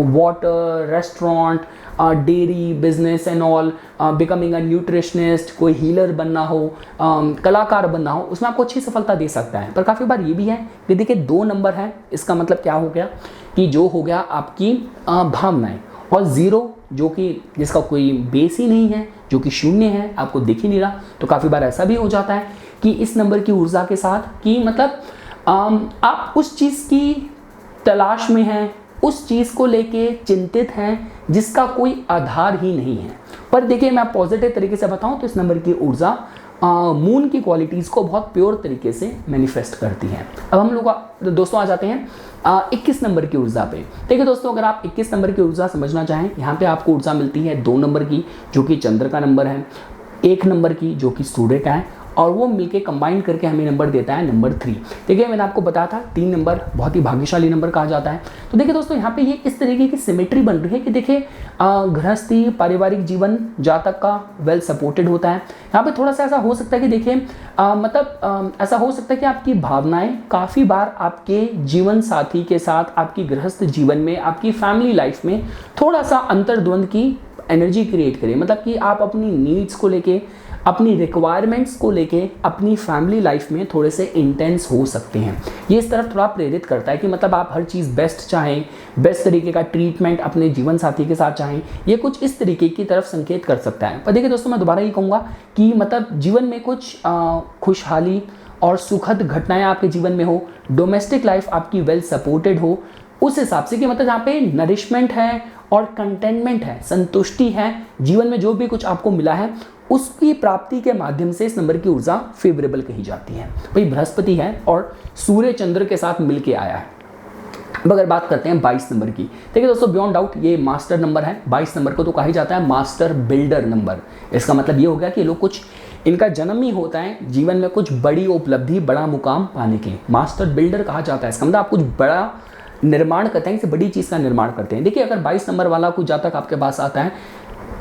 water, restaurant, dairy business and all, becoming a nutritionist, कोई हीलर बनना हो, कलाकार बनना हो, उसमें आपको अच्छी सफलता दे सकता है। पर काफ़ी बार ये भी है कि देखिए 2 नंबर है, इसका मतलब क्या हो गया कि जो हो गया आपकी भावनाएं, और 0 जो कि जिसका कोई बेस ही नहीं है, जो कि शून्य है, आपको दिख ही नहीं रहा। तो काफ़ी बार ऐसा भी हो जाता है कि इस नंबर की ऊर्जा के साथ कि मतलब आप उस चीज़ की तलाश में हैं, उस चीज़ को लेके चिंतित हैं जिसका कोई आधार ही नहीं है। पर देखिए मैं पॉजिटिव तरीके से बताऊं तो इस नंबर की ऊर्जा मून की क्वालिटीज़ को बहुत प्योर तरीके से मैनिफेस्ट करती है। अब हम लोग दोस्तों आ जाते हैं 21 नंबर की ऊर्जा पे। देखिए दोस्तों, अगर आप 21 नंबर की ऊर्जा समझना चाहें, यहाँ पे आपको ऊर्जा मिलती है 2 नंबर की जो कि चंद्र का नंबर है, 1 नंबर की जो कि सूर्य का है, और वो मिलके कंबाइन करके हमें नंबर देता है नंबर 3। देखिए मैंने आपको बताया था 3 नंबर बहुत ही भाग्यशाली नंबर कहा जाता है। तो देखिए दोस्तों, यहाँ पे ये इस तरीके की सिमेट्री बन रही है कि देखिए गृहस्थी, पारिवारिक जीवन जातक का वेल सपोर्टेड होता है। यहाँ पे थोड़ा सा ऐसा हो सकता है कि देखिए मतलब ऐसा हो सकता है कि आपकी भावनाएं काफ़ी बार आपके जीवन साथी के साथ, आपकी गृहस्थ जीवन में, आपकी फैमिली लाइफ में थोड़ा सा अंतर्द्वंद की एनर्जी क्रिएट करें। मतलब कि आप अपनी नीड्स को लेके, अपनी रिक्वायरमेंट्स को लेके अपनी फैमिली लाइफ में थोड़े से इंटेंस हो सकते हैं। ये इस तरफ थोड़ा प्रेरित करता है कि मतलब आप हर चीज़ बेस्ट चाहें, बेस्ट तरीके का ट्रीटमेंट अपने जीवन साथी के साथ चाहें। ये कुछ इस तरीके की तरफ संकेत कर सकता है। पर देखिए दोस्तों, मैं दोबारा ये कहूँगा कि मतलब जीवन में कुछ खुशहाली और सुखद घटनाएं आपके जीवन में हो, डोमेस्टिक लाइफ आपकी वेल सपोर्टेड हो, उस हिसाब से कि मतलब जहाँ पे नरिशमेंट है और कंटेनमेंट है, संतुष्टि है, जीवन में जो भी कुछ आपको मिला है उसकी प्राप्ति के माध्यम से इस नंबर की ऊर्जा फेवरेबल कही जाती है। भाई बृहस्पति है और सूर्य चंद्र के साथ मिलके आया है। अब अगर बात करते हैं 22 नंबर की, देखिए दोस्तों बियॉन्ड डाउट ये मास्टर नंबर है। 22 नंबर को तो कहा जाता है मास्टर बिल्डर नंबर। इसका मतलब ये हो गया कि लोग कुछ, इनका जन्म ही होता है जीवन में कुछ बड़ी उपलब्धि, बड़ा मुकाम पाने के लिए। मास्टर बिल्डर कहा जाता है। इसका मतलब आप कुछ बड़ा निर्माण करते हैं, किसी बड़ी चीज़ का निर्माण करते हैं। देखिए अगर 22 नंबर वाला कुछ जातक आपके पास आता है,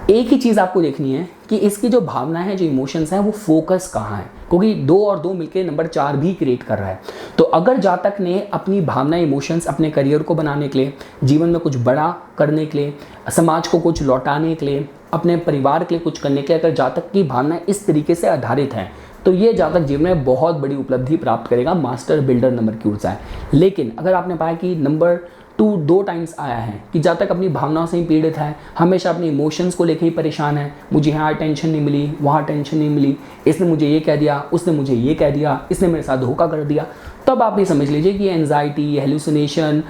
एक ही चीज़ आपको देखनी है कि इसकी जो भावना है, जो इमोशंस हैं, वो फोकस कहाँ है, क्योंकि 2 और 2 मिलकर नंबर 4 भी क्रिएट कर रहा है। तो अगर जातक ने अपनी भावना, इमोशंस अपने करियर को बनाने के लिए, जीवन में कुछ बड़ा करने के लिए, समाज को कुछ लौटाने के लिए, अपने परिवार के लिए कुछ करने के लिए अगर जातक की भावना इस तरीके से आधारित है, तो ये जातक जीवन में बहुत बड़ी उपलब्धि प्राप्त करेगा। मास्टर बिल्डर नंबर की ऊर्जा है। लेकिन अगर आपने पाया कि नंबर 2 2 टाइम्स आया है कि जातक अपनी भावनाओं से ही पीड़ित है, हमेशा अपने इमोशंस को लेकर ही परेशान है, मुझे यहाँ टेंशन नहीं मिली, वहाँ टेंशन नहीं मिली, इसने मुझे ये कह दिया, उसने मुझे ये कह दिया, इसने मेरे साथ धोखा कर दिया, तब आप ये समझ लीजिए कि एंजाइटी, हेलुसिनेशन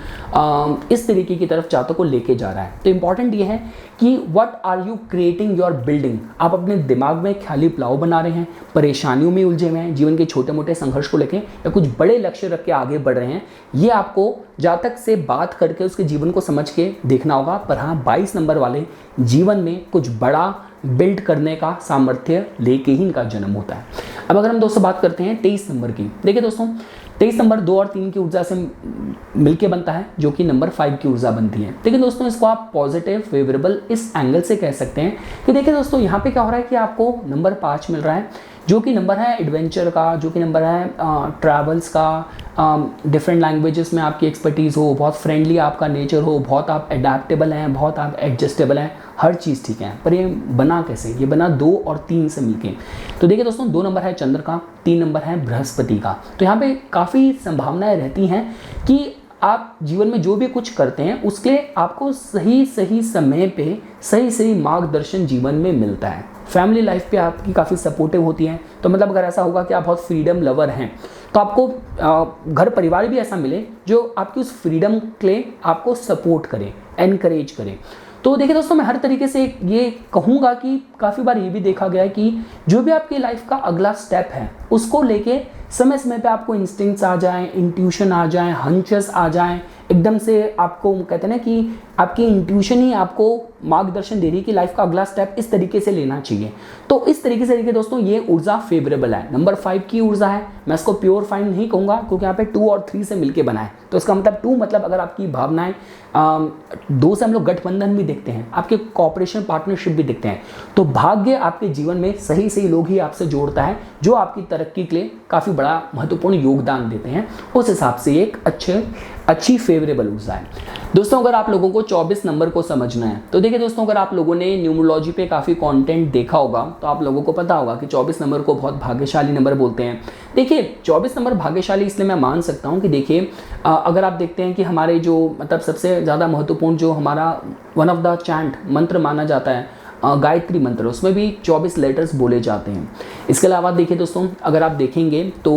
इस तरीके की तरफ जातक को लेके जा रहा है। तो इंपॉर्टेंट ये है कि what are you creating your building. आप अपने दिमाग में ख्याली पुलाव बना रहे हैं, परेशानियों में उलझे हुए हैं, जीवन के छोटे मोटे संघर्ष को लेकर, या कुछ बड़े लक्ष्य रख के आगे बढ़ रहे हैं। ये आपको जातक से बात करके उसके जीवन को समझ के देखना होगा। पर हाँ, 22 नंबर वाले जीवन में कुछ बड़ा बिल्ड करने का सामर्थ्य लेके ही इनका जन्म होता है। अब अगर हम दोस्तों बात करते हैं 23 नंबर की, देखिए दोस्तों 23 नंबर 2 और 3 की ऊर्जा से मिलके बनता है, जो कि नंबर 5 की ऊर्जा बनती है। देखिए दोस्तों, इसको आप पॉजिटिव, फेवरेबल इस एंगल से कह सकते हैं कि देखिए दोस्तों, यहाँ पे क्या हो रहा है कि आपको नंबर 5 मिल रहा है, जो कि नंबर है एडवेंचर का, जो कि नंबर है ट्रैवल्स का, डिफरेंट लैंग्वेजेस में आपकी एक्सपर्टीज़ हो, बहुत फ्रेंडली आपका नेचर हो, बहुत आप एडेप्टेबल हैं, बहुत आप एडजस्टेबल हैं, हर चीज़ ठीक है। पर ये बना कैसे? ये बना 2 और 3 से मिलके। तो देखिए दोस्तों, 2 नंबर है चंद्र का, 3 नंबर है बृहस्पति का। तो यहाँ पे काफ़ी संभावनाएं रहती हैं कि आप जीवन में जो भी कुछ करते हैं उसके आपको सही सही समय पे सही सही मार्गदर्शन जीवन में मिलता है। फैमिली लाइफ पे आपकी काफ़ी सपोर्टिव होती है। तो मतलब अगर ऐसा होगा कि आप बहुत फ्रीडम लवर हैं, तो आपको घर परिवार भी ऐसा मिले जो आपकी उस फ्रीडम के लिए आपको सपोर्ट करे, एनकरेज करे। तो देखिए दोस्तों, मैं हर तरीके से ये कहूँगा कि काफ़ी बार ये भी देखा गया है कि जो भी आपकी लाइफ का अगला स्टेप है उसको लेके समय समय पे आपको इंस्टिंक्ट्स आ जाएं, इंट्यूशन आ जाएं, हंचेस आ जाएं, एकदम से आपको कहते हैं ना कि आपकी इंट्यूशन ही आपको मार्गदर्शन दे रही है कि लाइफ का अगला स्टेप इस तरीके से लेना चाहिए। तो इस तरीके से देखिए दोस्तों, ये ऊर्जा फेवरेबल है। नंबर 5 की ऊर्जा है, मैं इसको प्योर फाइन नहीं कहूँगा क्योंकि यहाँ पे 2 और 3 से मिलके बना है। तो इसका मतलब 2 मतलब अगर आपकी भावनाएं 2 से हम लोग गठबंधन भी देखते हैं, आपके कॉपरेशन पार्टनरशिप भी देखते हैं। तो भाग्य आपके जीवन में सही सही लोग ही आपसे जोड़ता है जो आपकी तरक्की के लिए काफ़ी बड़ा महत्वपूर्ण योगदान देते हैं। उस हिसाब से एक अच्छी फेवरेबल ऊर्जा है। दोस्तों अगर आप लोगों को 24 नंबर को समझना है तो देखिए दोस्तों, अगर आप लोगों ने न्यूमरोलॉजी पे काफ़ी कंटेंट देखा होगा तो आप लोगों को पता होगा कि 24 नंबर को बहुत भाग्यशाली नंबर बोलते हैं। देखिए 24 नंबर भाग्यशाली इसलिए मैं मान सकता हूँ कि देखिए अगर आप देखते हैं कि हमारे जो मतलब सबसे ज़्यादा महत्वपूर्ण जो हमारा वन ऑफ द चैंट मंत्र माना जाता है गायत्री मंत्र, उसमें भी 24 लेटर्स बोले जाते हैं। इसके अलावा देखिए दोस्तों, अगर आप देखेंगे तो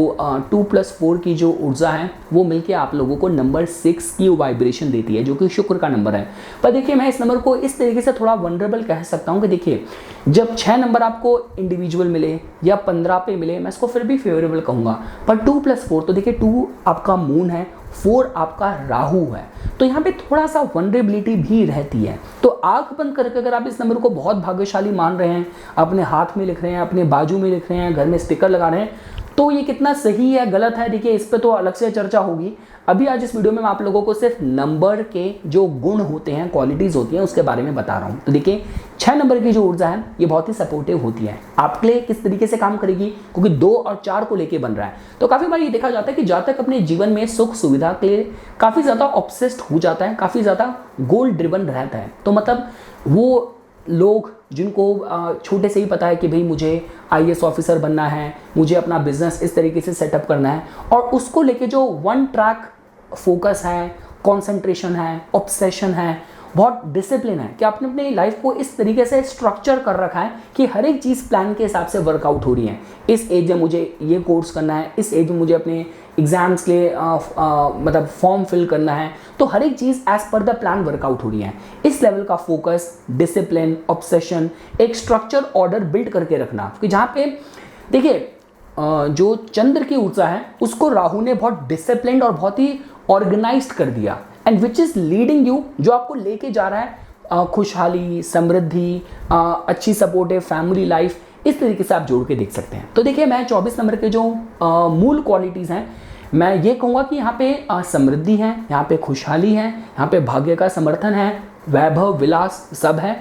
2+4 की जो ऊर्जा है वो मिलके आप लोगों को नंबर 6 की वाइब्रेशन देती है जो कि शुक्र का नंबर है। पर देखिए मैं इस नंबर को इस तरीके से थोड़ा वनरेबल कह सकता हूँ कि देखिए जब 6 नंबर आपको इंडिविजुअल मिले या 15 पे मिले, मैं इसको फिर भी फेवरेबल कहूँगा। पर 2+4 तो देखिए 2 आपका मून है, 4 आपका राहु है, तो यहाँ पे थोड़ा सा वनरेबिलिटी भी रहती है। तो आंख बंद करके अगर आप इस नंबर को बहुत भाग्यशाली मान रहे हैं, अपने हाथ में लिख रहे हैं, अपने बाजू में लिख रहे हैं, घर में स्टिकर लगा रहे हैं, तो ये कितना सही है गलत है देखिए इस पे तो अलग से चर्चा होगी। अभी आज इस वीडियो में मैं आप लोगों को सिर्फ नंबर के जो गुण होते हैं, क्वालिटीज होती हैं, उसके बारे में बता रहा हूँ। तो देखिए 6 नंबर की जो ऊर्जा है ये बहुत ही सपोर्टिव होती है, आपके लिए किस तरीके से काम करेगी क्योंकि 2 और 4 को लेके बन रहा है। तो काफी बार ये देखा जाता है कि जातक अपने जीवन में सुख सुविधा के लिए काफी ज्यादा ऑब्सेस्ड हो जाता है, काफी ज्यादा गोल ड्रिवन रहता है। तो मतलब वो लोग जिनको छोटे से ही पता है कि भाई मुझे IAS ऑफिसर बनना है, मुझे अपना बिजनेस इस तरीके से सेटअप करना है, और उसको लेके जो वन ट्रैक फोकस है, कंसंट्रेशन है, ऑब्सेशन है, बहुत डिसिप्लिन है कि आपने अपनी लाइफ को इस तरीके से स्ट्रक्चर कर रखा है कि हर एक चीज़ प्लान के हिसाब से वर्कआउट हो रही है। इस एज में मुझे ये कोर्स करना है, इस एज में मुझे अपने एग्जाम्स के लिए मतलब फॉर्म फिल करना है, तो हर एक चीज़ as per the plan workout हो रही है। इस लेवल का फोकस, डिसिप्लिन, ऑब्सेशन, एक स्ट्रक्चर ऑर्डर बिल्ड करके रखना कि जहाँ पे देखिए जो चंद्र की ऊर्जा है उसको राहु ने बहुत डिसिप्लिन और बहुत ही ऑर्गेनाइज्ड कर दिया, and which is leading you, जो आपको लेके जा रहा है खुशहाली, समृद्धि, अच्छी सपोर्टिव फैमिली लाइफ, इस तरीके से आप जोड़ के देख सकते हैं। तो देखिए मैं 24 नंबर के जो मूल क्वालिटीज़ हैं मैं ये कहूँगा कि यहाँ पे समृद्धि है, यहाँ पे खुशहाली है, यहाँ पे भाग्य का समर्थन है, वैभव विलास सब है।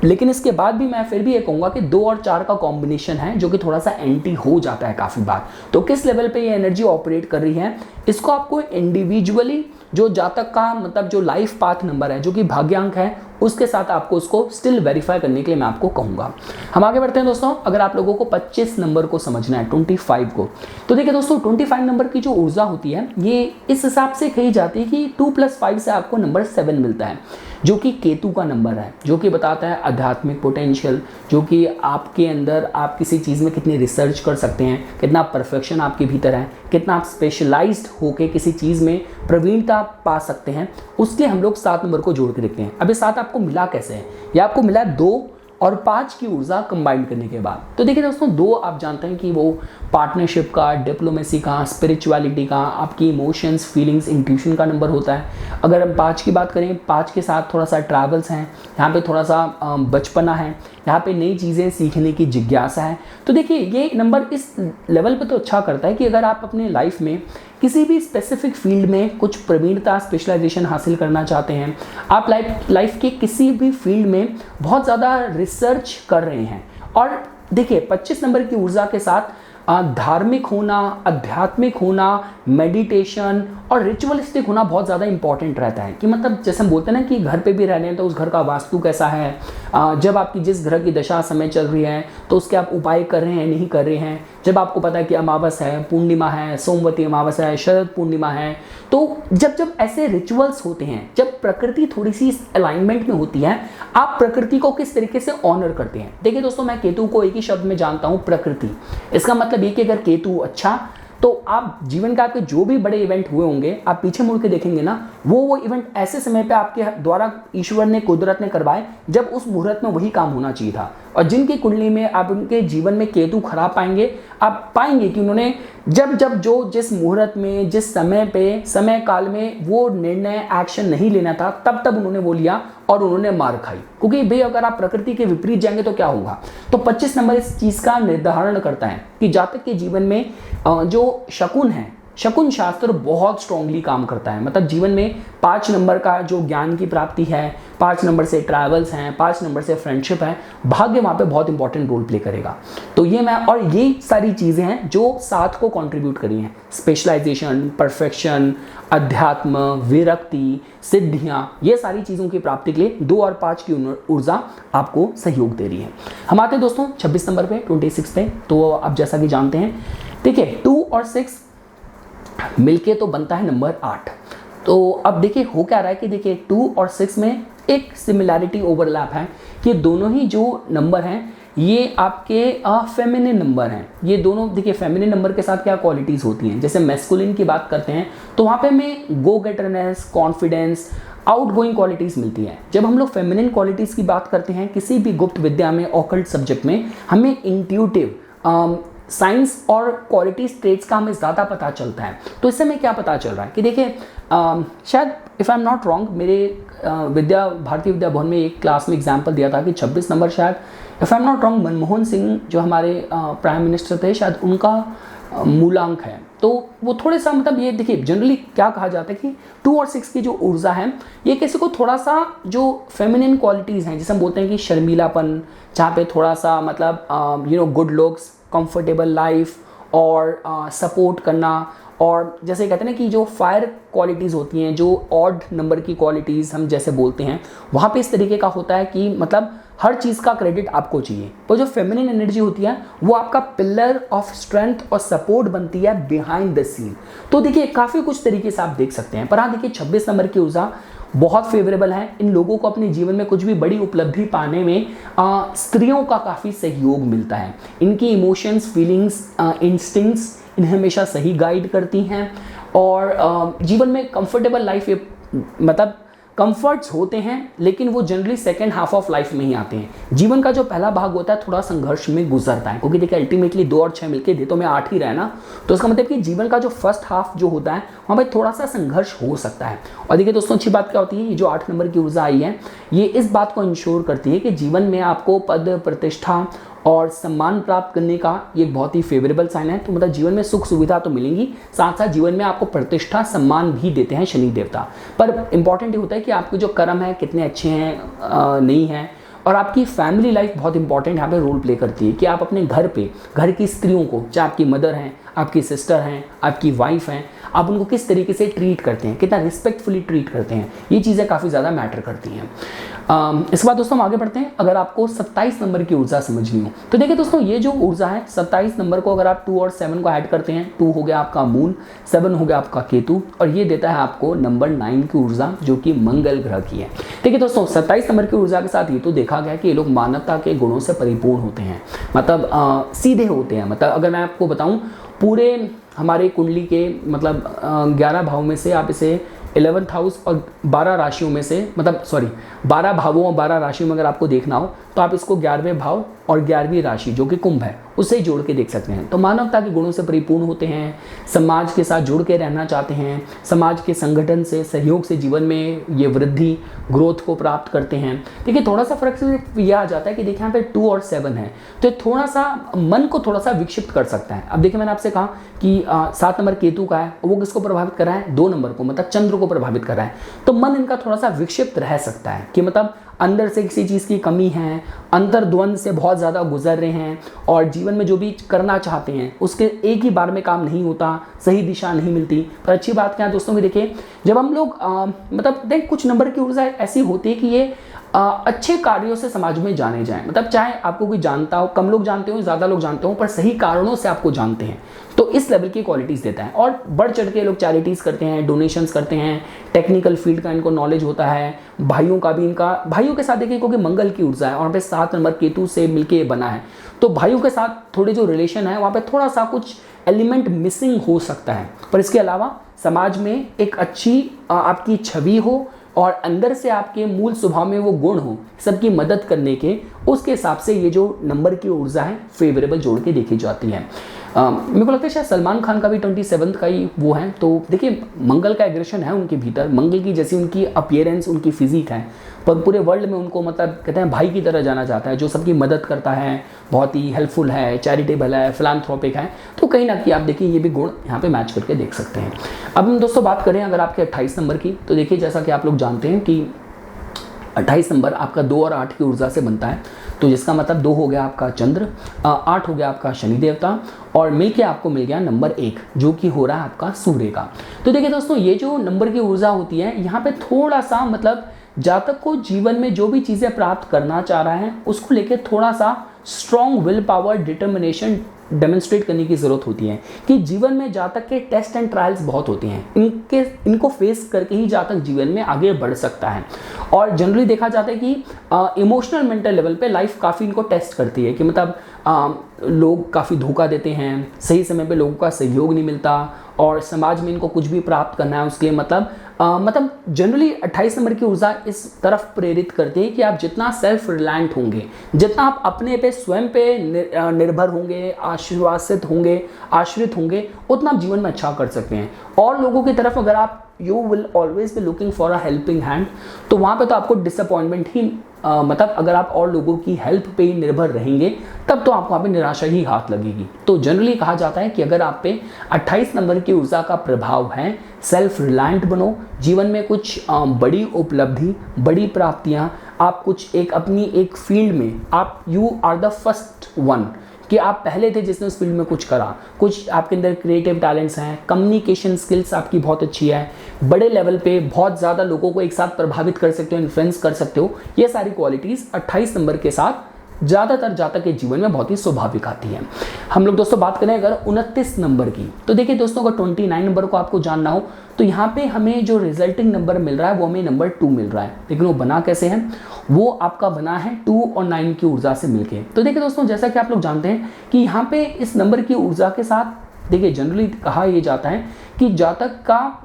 लेकिन इसके बाद भी मैं फिर भी ये कहूँगा कि 2 और 4 का कॉम्बिनेशन है जो कि थोड़ा सा एंटी हो जाता है काफ़ी बार। तो किस लेवल पे ये एनर्जी ऑपरेट कर रही है, इसको आपको इंडिविजुअली जो जातक का मतलब जो लाइफ पाथ नंबर है जो कि भाग्यांक है उसके साथ आपको उसको स्टिल वेरीफाई करने के लिए मैं आपको कहूँगा। हम आगे बढ़ते हैं दोस्तों। अगर आप लोगों को 25 नंबर को समझना है, 25 को, तो देखिए दोस्तों 25 नंबर की जो ऊर्जा होती है ये इस हिसाब से कही जाती है कि 2+5 से आपको नंबर 7 मिलता है जो कि केतु का नंबर है, जो कि बताता है आध्यात्मिक पोटेंशियल, जो कि आपके अंदर आप किसी चीज़ में कितनी रिसर्च कर सकते हैं, कितना परफेक्शन आपके भीतर है, कितना आप स्पेशलाइज्ड होके किसी चीज़ में प्रवीणता पा सकते हैं, उसके हम लोग 7 नंबर को जोड़ के देखते हैं। अब ये 7 आपको मिला कैसे है, ये आपको मिला 2 और 5 की ऊर्जा कंबाइन करने के बाद। तो देखिए दोस्तों 2 आप जानते हैं कि वो पार्टनरशिप का, डिप्लोमेसी का, स्पिरिचुअलिटी का, आपकी इमोशंस, फीलिंग्स, इंट्यूशन का नंबर होता है। अगर हम 5 की बात करें, 5 के साथ थोड़ा सा ट्रैवल्स हैं, यहाँ पे थोड़ा सा बचपना है, यहाँ पे नई चीज़ें सीखने की जिज्ञासा है। तो देखिए ये नंबर इस लेवल पे तो अच्छा करता है कि अगर आप अपने लाइफ में किसी भी स्पेसिफिक फील्ड में कुछ प्रवीणता, स्पेशलाइजेशन हासिल करना चाहते हैं, आप लाइफ के किसी भी फील्ड में बहुत ज़्यादा रिसर्च कर रहे हैं, और देखिए 25 नंबर की ऊर्जा के साथ धार्मिक होना, आध्यात्मिक होना, मेडिटेशन और रिचुअलिस्टिक होना बहुत ज़्यादा इंपॉर्टेंट रहता है। कि मतलब जैसे हम बोलते हैं ना कि घर पे भी रह रहे हैं तो उस घर का वास्तु कैसा है, जब आपकी जिस ग्रह की दशा समय चल रही है तो उसके आप उपाय कर रहे हैं नहीं कर रहे हैं, जब आपको पता है कि अमावस है, पूर्णिमा है, सोमवती अमावस्या है, शरद पूर्णिमा है, तो जब ऐसे रिचुअल्स होते हैं, जब प्रकृति थोड़ी सी अलाइनमेंट में होती है, आप प्रकृति को किस तरीके से ऑनर करते हैं। देखिए दोस्तों मैं केतु को एक ही शब्द में जानता हूँ, प्रकृति। इसका मतलब ये कि अगर केतु अच्छा, तो आप जीवन का आपके जो भी बड़े इवेंट हुए होंगे, आप पीछे मुड़ के देखेंगे ना, वो इवेंट ऐसे समय पे आपके द्वारा ईश्वर ने, कुदरत ने करवाए जब उस मुहूर्त में वही काम होना चाहिए था। और जिनकी कुंडली में आप उनके जीवन में केतु खराब पाएंगे, आप पाएंगे कि उन्होंने जब जब जो जिस मुहूर्त में, जिस समय पे, समय काल में वो निर्णय एक्शन नहीं लेना था, तब तब उन्होंने वो लिया और उन्होंने मार खाई। क्योंकि भाई अगर आप प्रकृति के विपरीत जाएंगे तो क्या होगा। तो 25 नंबर इस चीज का निर्धारण करता है कि जातक के जीवन में जो शकुन है, शकुन शास्त्र बहुत स्ट्रांगली काम करता है। मतलब जीवन में 5 नंबर का जो ज्ञान की प्राप्ति है, 5 नंबर से ट्रैवल्स हैं, 5 नंबर से फ्रेंडशिप है, भाग्य वहाँ पे बहुत इंपॉर्टेंट रोल प्ले करेगा। तो ये मैं, और ये सारी चीज़ें हैं जो 7 को कंट्रीब्यूट करी हैं। स्पेशलाइजेशन, परफेक्शन, अध्यात्म, विरक्ति, सिद्धियाँ, ये सारी चीज़ों की प्राप्ति के लिए 2 और 5 की ऊर्जा आपको सहयोग दे रही है। हम आते हैं दोस्तों 26 नंबर पे, 26 पे। तो आप जैसा कि जानते हैं, देखिए 2 और 6 मिलके तो बनता है नंबर 8। तो अब देखिए हो क्या रहा है कि देखिए 2 और 6 में एक सिमिलैरिटी ओवरलैप है कि दोनों ही जो नंबर हैं ये आपके फेमिनिन नंबर हैं। ये दोनों देखिए फेमिनिन नंबर के साथ क्या क्वालिटीज़ होती हैं। जैसे मैस्कुलिन की बात करते हैं तो वहाँ पे हमें गो गेटरनेस, कॉन्फिडेंस, आउट गोइंग क्वालिटीज़ मिलती हैं। जब हम लोग फेमिनिन क्वालिटीज़ की बात करते हैं किसी भी गुप्त विद्या में, ऑकल्ट सब्जेक्ट में, हमें इंट्यूटिव साइंस और क्वालिटी ट्रेट्स का हमें ज़्यादा पता चलता है। तो इससे हमें क्या पता चल रहा है कि देखिए शायद if I am not wrong, मेरे भारतीय विद्या भवन में एक क्लास में एग्जाम्पल दिया था कि 26 नंबर शायद if I am not wrong Manmohan Singh जो हमारे प्राइम मिनिस्टर थे, शायद उनका मूलांक है। तो वो थोड़े सा, मतलब ये देखिए जनरली क्या कहा जाता है कि 2 और 6 की जो ऊर्जा है ये किसी को थोड़ा सा जो फेमिनिन क्वालिटीज़ हैं, जिसे हम बोलते हैं कि शर्मीलापन, जहाँ पे थोड़ा सा मतलब गुड लुक्स, कंफर्टेबल लाइफ और सपोर्ट करना, और जैसे कहते हैं ना कि जो फायर क्वालिटीज़ होती हैं, जो ऑड नंबर की क्वालिटीज़ हम जैसे बोलते हैं, वहाँ पे इस तरीके का होता है कि मतलब हर चीज़ का क्रेडिट आपको चाहिए। पर जो फेमिनिन एनर्जी होती है वो आपका पिलर ऑफ स्ट्रेंथ और सपोर्ट बनती है बिहाइंड द सीन। तो देखिए काफ़ी कुछ तरीके से आप देख सकते हैं। पर हाँ देखिए 26 नंबर की ऊर्जा बहुत फेवरेबल है। इन लोगों को अपने जीवन में कुछ भी बड़ी उपलब्धि पाने में स्त्रियों का काफ़ी सहयोग मिलता है। इनकी इमोशंस, फीलिंग्स, इंस्टिंक्ट्स इन्हें हमेशा सही गाइड करती हैं और जीवन में कंफर्टेबल लाइफ, मतलब कंफर्ट्स होते हैं लेकिन वो generally second half of life में ही आते हैं। जीवन का जो पहला भाग होता है थोड़ा संघर्ष में गुजरता है, क्योंकि देखिए अल्टीमेटली 2 और 6 मिलके दे तो मैं 8 ही रहा ना। तो इसका मतलब कि जीवन का जो फर्स्ट हाफ जो होता है वहाँ पर थोड़ा सा संघर्ष हो सकता है। और देखिए दोस्तों अच्छी बात क्या होती है, ये जो 8 नंबर की ऊर्जा आई है ये इस बात को इंश्योर करती है कि जीवन में आपको पद, प्रतिष्ठा और सम्मान प्राप्त करने का ये बहुत ही फेवरेबल साइन है। तो मतलब जीवन में सुख सुविधा तो मिलेंगी, साथ साथ जीवन में आपको प्रतिष्ठा, सम्मान भी देते हैं शनि देवता। पर इंपॉर्टेंट ये होता है कि आपके जो कर्म है कितने अच्छे हैं, नहीं हैं। और आपकी फैमिली लाइफ बहुत इंपॉर्टेंट यहाँ पे रोल प्ले करती है कि आप अपने घर पे, घर की स्त्रियों को, चाहे आपकी मदर हैं, आपकी सिस्टर हैं, आपकी वाइफ हैं, आप उनको किस तरीके से ट्रीट करते हैं, कितना रिस्पेक्टफुली ट्रीट करते हैं, ये चीज़ें काफ़ी ज़्यादा मैटर करती हैं। इसके बाद दोस्तों हम आगे बढ़ते हैं। अगर आपको 27 नंबर की ऊर्जा समझनी हो तो देखिए दोस्तों ये जो ऊर्जा है 27 नंबर को अगर आप 2 और 7 को ऐड करते हैं, 2 हो गया आपका मून, 7 हो गया आपका केतु, और ये देता है आपको नंबर 9 की ऊर्जा जो कि मंगल ग्रह की है। देखिए दोस्तों 27 नंबर की ऊर्जा के साथ ये तो देखा गया कि ये लोग मानवता के गुणों से परिपूर्ण होते हैं, मतलब सीधे होते हैं। मतलब अगर मैं आपको बताऊं पूरे हमारे कुंडली के मतलब 11 भाव में से आप इसे 11th हाउस और 12 राशियों में से, मतलब सॉरी 12 भावों और 12 राशियों में अगर आपको देखना हो तो आप इसको 11वें भाव और 11वीं राशि जो कि कुंभ है उससे जोड़ के देख सकते हैं। तो मानवता के गुणों से परिपूर्ण होते हैं, समाज के साथ जुड़ के रहना चाहते हैं, समाज के संगठन से, सहयोग से जीवन में ये वृद्धि, ग्रोथ को प्राप्त करते हैं। देखिए थोड़ा सा फर्क सिर्फ यह आ जाता है कि देखिए यहाँ पे 2 और 7 है तो थोड़ा सा मन को थोड़ा सा विक्षिप्त कर सकता है। अब देखिए मैंने आपसे कहा कि 7 नंबर केतु का है, वो किसको प्रभावित कर रहा है, 2 नंबर को, मतलब चंद्र को प्रभावित कर रहा है। तो मन इनका थोड़ा सा विक्षिप्त रह सकता है कि मतलब अंदर से किसी चीज़ की कमी है, अंतर्द्वंद से बहुत ज़्यादा गुजर रहे हैं और जीवन में जो भी करना चाहते हैं उसके एक ही बार में काम नहीं होता, सही दिशा नहीं मिलती। पर अच्छी बात क्या है दोस्तों कि देखिए जब हम लोग मतलब देख कुछ नंबर की ऊर्जा ऐसी होती है कि ये अच्छे कार्यों से समाज में जाने जाएं। मतलब चाहे आपको कोई जानता हो, कम लोग जानते हो, ज़्यादा लोग जानते हो, पर सही कारणों से आपको जानते हैं, तो इस लेवल की क्वालिटीज़ देता है। और बढ़ चढ़ के लोग चैरिटीज़ करते हैं, डोनेशंस करते हैं, टेक्निकल फील्ड का इनको नॉलेज होता है, भाइयों का भी इनका, भाइयों के साथ देखिए क्योंकि मंगल की ऊर्जा है और वहाँ पे 7 नंबर केतु से मिलके बना है, तो भाइयों के साथ थोड़े जो रिलेशन है वहाँ पे थोड़ा सा कुछ एलिमेंट मिसिंग हो सकता है। पर इसके अलावा समाज में एक अच्छी आपकी छवि हो और अंदर से आपके मूल स्वभाव में वो गुण हो सबकी मदद करने के, उसके हिसाब से ये जो नंबर की ऊर्जा है फेवरेबल जोड़ के देखी जाती है। मेरे को लगता है शायद सलमान खान का भी 27 का ही वो है। तो देखिए मंगल का एग्रेशन है उनके भीतर, मंगल की जैसी उनकी अपीयरेंस, उनकी फिजिक है, पर पूरे वर्ल्ड में उनको मतलब कहते हैं भाई की तरह जाना जाता है, जो सबकी मदद करता है, बहुत ही हेल्पफुल है, चैरिटेबल है, फिलांथ्रोपिक है। तो कहीं ना कहीं आप देखिए ये भी गुण यहाँ पे मैच करके देख सकते हैं। अब हम दोस्तों बात करें अगर आपके 28 नंबर की, तो देखिए जैसा कि आप लोग जानते हैं कि 28 नंबर आपका 2 और 8 की ऊर्जा से बनता है। तो जिसका मतलब 2 हो गया आपका चंद्र, 8 हो गया आपका शनि देवता, और मिलके आपको मिल गया नंबर 1 जो कि हो रहा है आपका सूर्य का। तो देखिए दोस्तों ये जो नंबर की ऊर्जा होती है यहाँ पे थोड़ा सा मतलब जातक को जीवन में जो भी चीज़ें प्राप्त करना चाह रहा है उसको लेके थोड़ा सा strong will power, determination demonstrate करने की ज़रूरत होती है कि जीवन में जातक के टेस्ट एंड ट्रायल्स बहुत होते हैं, इनको फेस करके ही जातक जीवन में आगे बढ़ सकता है। और जनरली देखा जाता है कि इमोशनल मेंटल लेवल पे लाइफ काफ़ी इनको टेस्ट करती है कि मतलब लोग काफ़ी धोखा देते हैं, सही समय पे लोगों का सहयोग नहीं मिलता, और समाज में इनको कुछ भी प्राप्त करना है उसके लिए मतलब जनरली 28 नंबर की ऊर्जा इस तरफ प्रेरित करती है कि आप जितना सेल्फ रिलायंट होंगे, जितना आप अपने पे स्वयं पे निर्भर होंगे, आश्रित होंगे, उतना आप जीवन में अच्छा कर सकते हैं। और लोगों की तरफ अगर आप you will always be looking for a helping hand, तो वहाँ पे तो आपको डिसअपॉइंटमेंट ही मतलब अगर आप और लोगों की हेल्प पे ही निर्भर रहेंगे तब तो आपको वहाँ पे निराशा ही हाथ लगेगी। तो जनरली कहा जाता है कि अगर आप पे 28 नंबर की ऊर्जा का प्रभाव है, सेल्फ रिलायंट बनो, जीवन में कुछ बड़ी उपलब्धि, बड़ी प्राप्तियाँ, आप कुछ एक अपनी एक फील्ड में आप you are the first one कि आप पहले थे जिसने उस फील्ड में कुछ करा, कुछ आपके अंदर क्रिएटिव टैलेंट्स हैं, कम्युनिकेशन स्किल्स आपकी बहुत अच्छी है, बड़े लेवल पे बहुत ज़्यादा लोगों को एक साथ प्रभावित कर सकते हो, इन्फ्लुएंस कर सकते हो। ये सारी क्वालिटीज़ 28 नंबर के साथ ज़्यादातर जातक के जीवन में बहुत ही स्वाभाविक आती है। हम लोग दोस्तों बात करें अगर 29 नंबर की, तो देखिए दोस्तों अगर 29 नंबर को आपको जानना हो तो यहाँ पे हमें जो रिजल्टिंग नंबर मिल रहा है वो हमें नंबर 2 मिल रहा है। लेकिन वो बना कैसे है, वो आपका बना है 2 और 9 की ऊर्जा से मिलके। तो देखिए दोस्तों जैसा कि आप लोग जानते हैं कि यहाँ पे इस नंबर की ऊर्जा के साथ देखिए जनरली कहा यह जाता है कि जातक का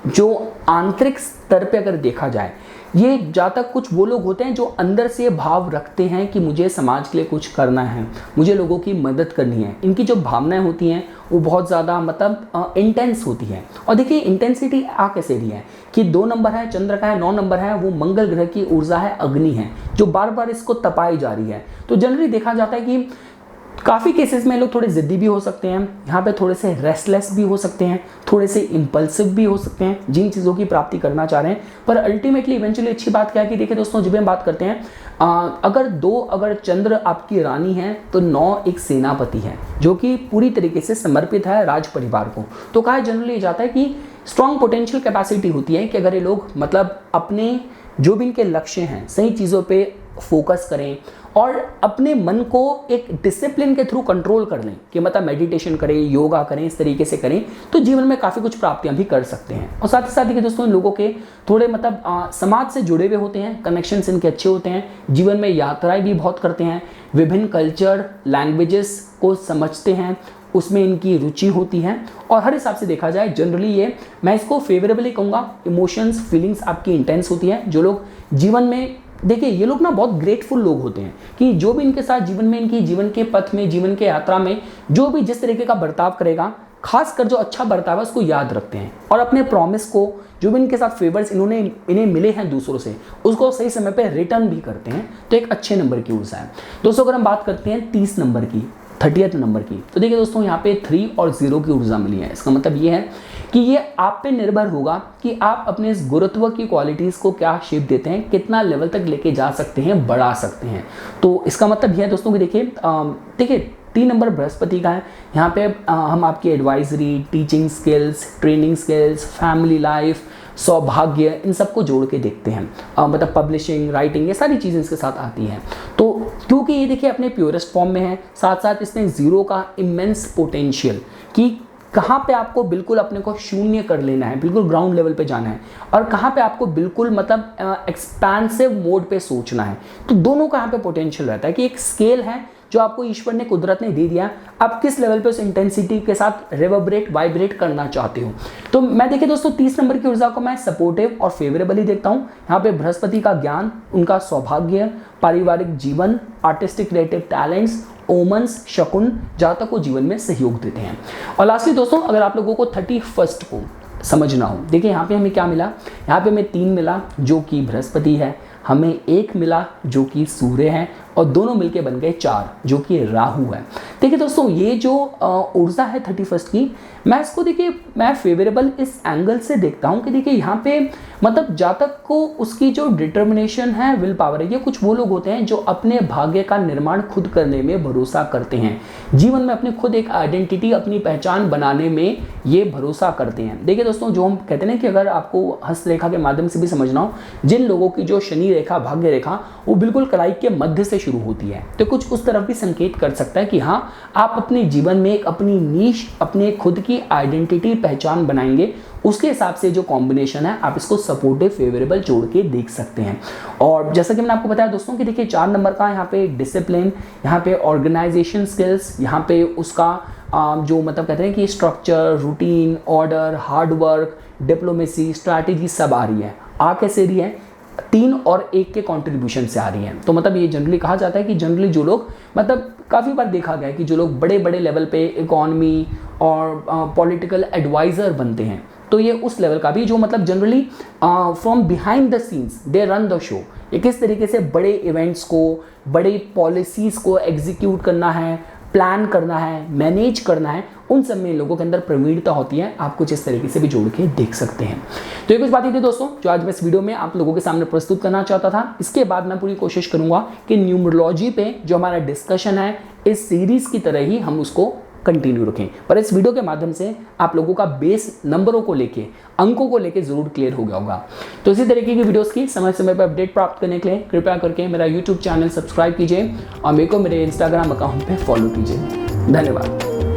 जो आंतरिक स्तर पे अगर देखा जाए, ये जातक कुछ वो लोग होते हैं जो अंदर से भाव रखते हैं कि मुझे समाज के लिए कुछ करना है, मुझे लोगों की मदद करनी है। इनकी जो भावनाएं होती हैं वो बहुत ज़्यादा मतलब इंटेंस होती है। और देखिए इंटेंसिटी आ कैसे रही है कि 2 नंबर है, चंद्र का है, 9 नंबर है, वो मंगल ग्रह की ऊर्जा है, अग्नि है, जो बार बार इसको तपाई जा रही है। तो जनरली देखा जाता है कि काफ़ी केसेस में लोग थोड़े ज़िद्दी भी हो सकते हैं, यहाँ पे थोड़े से रेस्टलेस भी हो सकते हैं, थोड़े से इम्पल्सिव भी हो सकते हैं जिन चीज़ों की प्राप्ति करना चाह रहे हैं। पर अल्टीमेटली इवेंचुअली अच्छी बात क्या है कि देखिए दोस्तों जब हम बात करते हैं अगर चंद्र आपकी रानी है तो 9 एक सेनापति है जो कि पूरी तरीके से समर्पित है राज परिवार को। तो कहा जनरली जाता है कि स्ट्रॉन्ग पोटेंशियल कैपेसिटी होती है कि अगर ये लोग मतलब अपने जो भी इनके लक्ष्य हैं सही चीज़ों पे फोकस करें और अपने मन को एक डिसिप्लिन के थ्रू कंट्रोल कर लें कि मतलब मेडिटेशन करें, योगा करें, इस तरीके से करें तो जीवन में काफ़ी कुछ प्राप्तियां भी कर सकते हैं। और साथ ही साथ देखिए दोस्तों इन लोगों के थोड़े मतलब समाज से जुड़े हुए होते हैं, कनेक्शंस इनके अच्छे होते हैं, जीवन में यात्राएं भी बहुत करते हैं, विभिन्न कल्चर लैंग्वेजेस को समझते हैं, उसमें इनकी रुचि होती है। और हर हिसाब से देखा जाए जनरली ये मैं इसको फेवरेबली कहूँगा, इमोशंस फीलिंग्स आपकी इंटेंस होती है। जो लोग जीवन में देखिए ये लोग ना बहुत ग्रेटफुल लोग होते हैं कि जो भी इनके साथ जीवन में इनकी जीवन के पथ में जीवन के यात्रा में जो भी जिस तरीके का बर्ताव करेगा, खासकर जो अच्छा बर्ताव है उसको याद रखते हैं और अपने प्रॉमिस को जो भी इनके साथ फेवर्स इन्हें मिले हैं दूसरों से उसको सही समय पे रिटर्न भी करते हैं। तो एक अच्छे नंबर की ऊर्जा है। दोस्तों अगर हम बात करते हैं 30 नंबर की, 30th नंबर की, तो देखिए दोस्तों यहाँ पे 3 और 0 की ऊर्जा मिली है। इसका मतलब ये है कि ये आप पे निर्भर होगा कि आप अपने इस गुरुत्व की क्वालिटीज़ को क्या शेप देते हैं, कितना लेवल तक लेके जा सकते हैं, बढ़ा सकते हैं। तो इसका मतलब यह है दोस्तों कि देखिए 3 नंबर बृहस्पति का है। यहाँ पे हम आपकी advisory, teaching skills, training skills, family life, सौभाग्य, इन सबको जोड़ के देखते हैं। मतलब पब्लिशिंग, राइटिंग, ये सारी चीज़ें इसके साथ आती हैं। तो क्योंकि ये देखिए अपने प्योरेस्ट फॉर्म में है, साथ साथ इसमें 0 का इमेंस पोटेंशियल कि कहाँ पे आपको बिल्कुल अपने को शून्य कर लेना है, बिल्कुल ग्राउंड लेवल पे जाना है, और कहाँ पे आपको बिल्कुल मतलब एक्सपेंसिव मोड पे सोचना है। तो दोनों का यहाँ पे पोटेंशियल रहता है कि एक स्केल है जो आपको ईश्वर ने, कुदरत ने दे दिया, आप किस लेवल पे उस इंटेंसिटी के साथ रिवर्बरेट, वाइब्रेट करना चाहते हो। तो मैं देखिए दोस्तों 30 नंबर की ऊर्जा को मैं सपोर्टिव और फेवरेबली देखता हूँ। यहाँ पे बृहस्पति का ज्ञान, उनका सौभाग्य, पारिवारिक जीवन, आर्टिस्टिक क्रिएटिव टैलेंट्स ओमन्स, शकुन जातक को जीवन में सहयोग देते हैं। और लास्टली दोस्तों, अगर आप लोगों को 31 को समझना हो, देखिए यहाँ पे हमें क्या मिला, यहाँ पे हमें 3 मिला जो कि बृहस्पति है, हमें 1 मिला जो कि सूर्य है, और दोनों मिलके बन गए 4 जो कि राहु है। देखिए दोस्तों, ये जो ऊर्जा है 31 की, मैं इसको देखिए मैं फेवरेबल इस एंगल से देखता हूँ कि देखिए यहाँ पे मतलब जातक को उसकी जो डिटर्मिनेशन है, विल पावर है, ये कुछ वो लोग होते हैं जो अपने भाग्य का निर्माण खुद करने में भरोसा करते हैं, जीवन में अपने खुद एक आइडेंटिटी, अपनी पहचान बनाने में ये भरोसा करते हैं। देखिए दोस्तों, जो हम कहते हैं कि अगर आपको हस्तरेखा के माध्यम से भी समझना हो, जिन लोगों की जो शनि रेखा, भाग्य रेखा, वो बिल्कुल कलाई के मध्य से शुरू होती है, तो कुछ उस तरफ भी संकेत कर सकता है कि हाँ, आप अपने जीवन में एक अपनी नीश, अपने खुद की आइडेंटिटी, पहचान बनाएंगे। उसके हिसाब से जो कॉम्बिनेशन है, आप इसको सपोर्टिव, फेवरेबल जोड़ के देख सकते हैं। और जैसा कि मैंने आपको बताया दोस्तों कि देखिए 4 नंबर का यहाँ पे डिसिप्लिन, यहाँ पे ऑर्गेनाइजेशन स्किल्स, यहाँ पे उसका जो मतलब कहते हैं कि structure, routine, order, hard work, diplomacy, strategy सब आ रही है। आ कैसे रही है? 3 और 1 के कंट्रीब्यूशन से आ रही है। तो मतलब ये जनरली कहा जाता है कि जनरली जो लोग मतलब काफ़ी बार देखा गया है कि जो लोग बड़े बड़े लेवल पे इकोनॉमी और पॉलिटिकल एडवाइज़र बनते हैं, तो ये उस लेवल का भी जो मतलब generally from behind the scenes they run the show, ये किस तरीके से बड़े इवेंट्स को, बड़े पॉलिसीज़ को एग्जीक्यूट करना है, प्लान करना है, मैनेज करना है, उन सब में लोगों के अंदर प्रवीणता होती है। आप कुछ इस तरीके से भी जोड़ के देख सकते हैं। तो ये कुछ बातें थी दोस्तों जो आज मैं इस वीडियो में आप लोगों के सामने प्रस्तुत करना चाहता था। इसके बाद मैं पूरी कोशिश करूंगा कि न्यूमरोलॉजी पे जो हमारा डिस्कशन है, इस सीरीज की तरह ही हम उसको कंटिन्यू रखें, पर इस वीडियो के माध्यम से आप लोगों का बेस नंबरों को लेके, अंकों को लेके जरूर क्लियर हो गया होगा। तो इसी तरीके की वीडियोस की समय समय पर अपडेट प्राप्त करने के लिए कृपया करके मेरा यूट्यूब चैनल सब्सक्राइब कीजिए और मेरे को मेरे इंस्टाग्राम अकाउंट पे फॉलो कीजिए। धन्यवाद।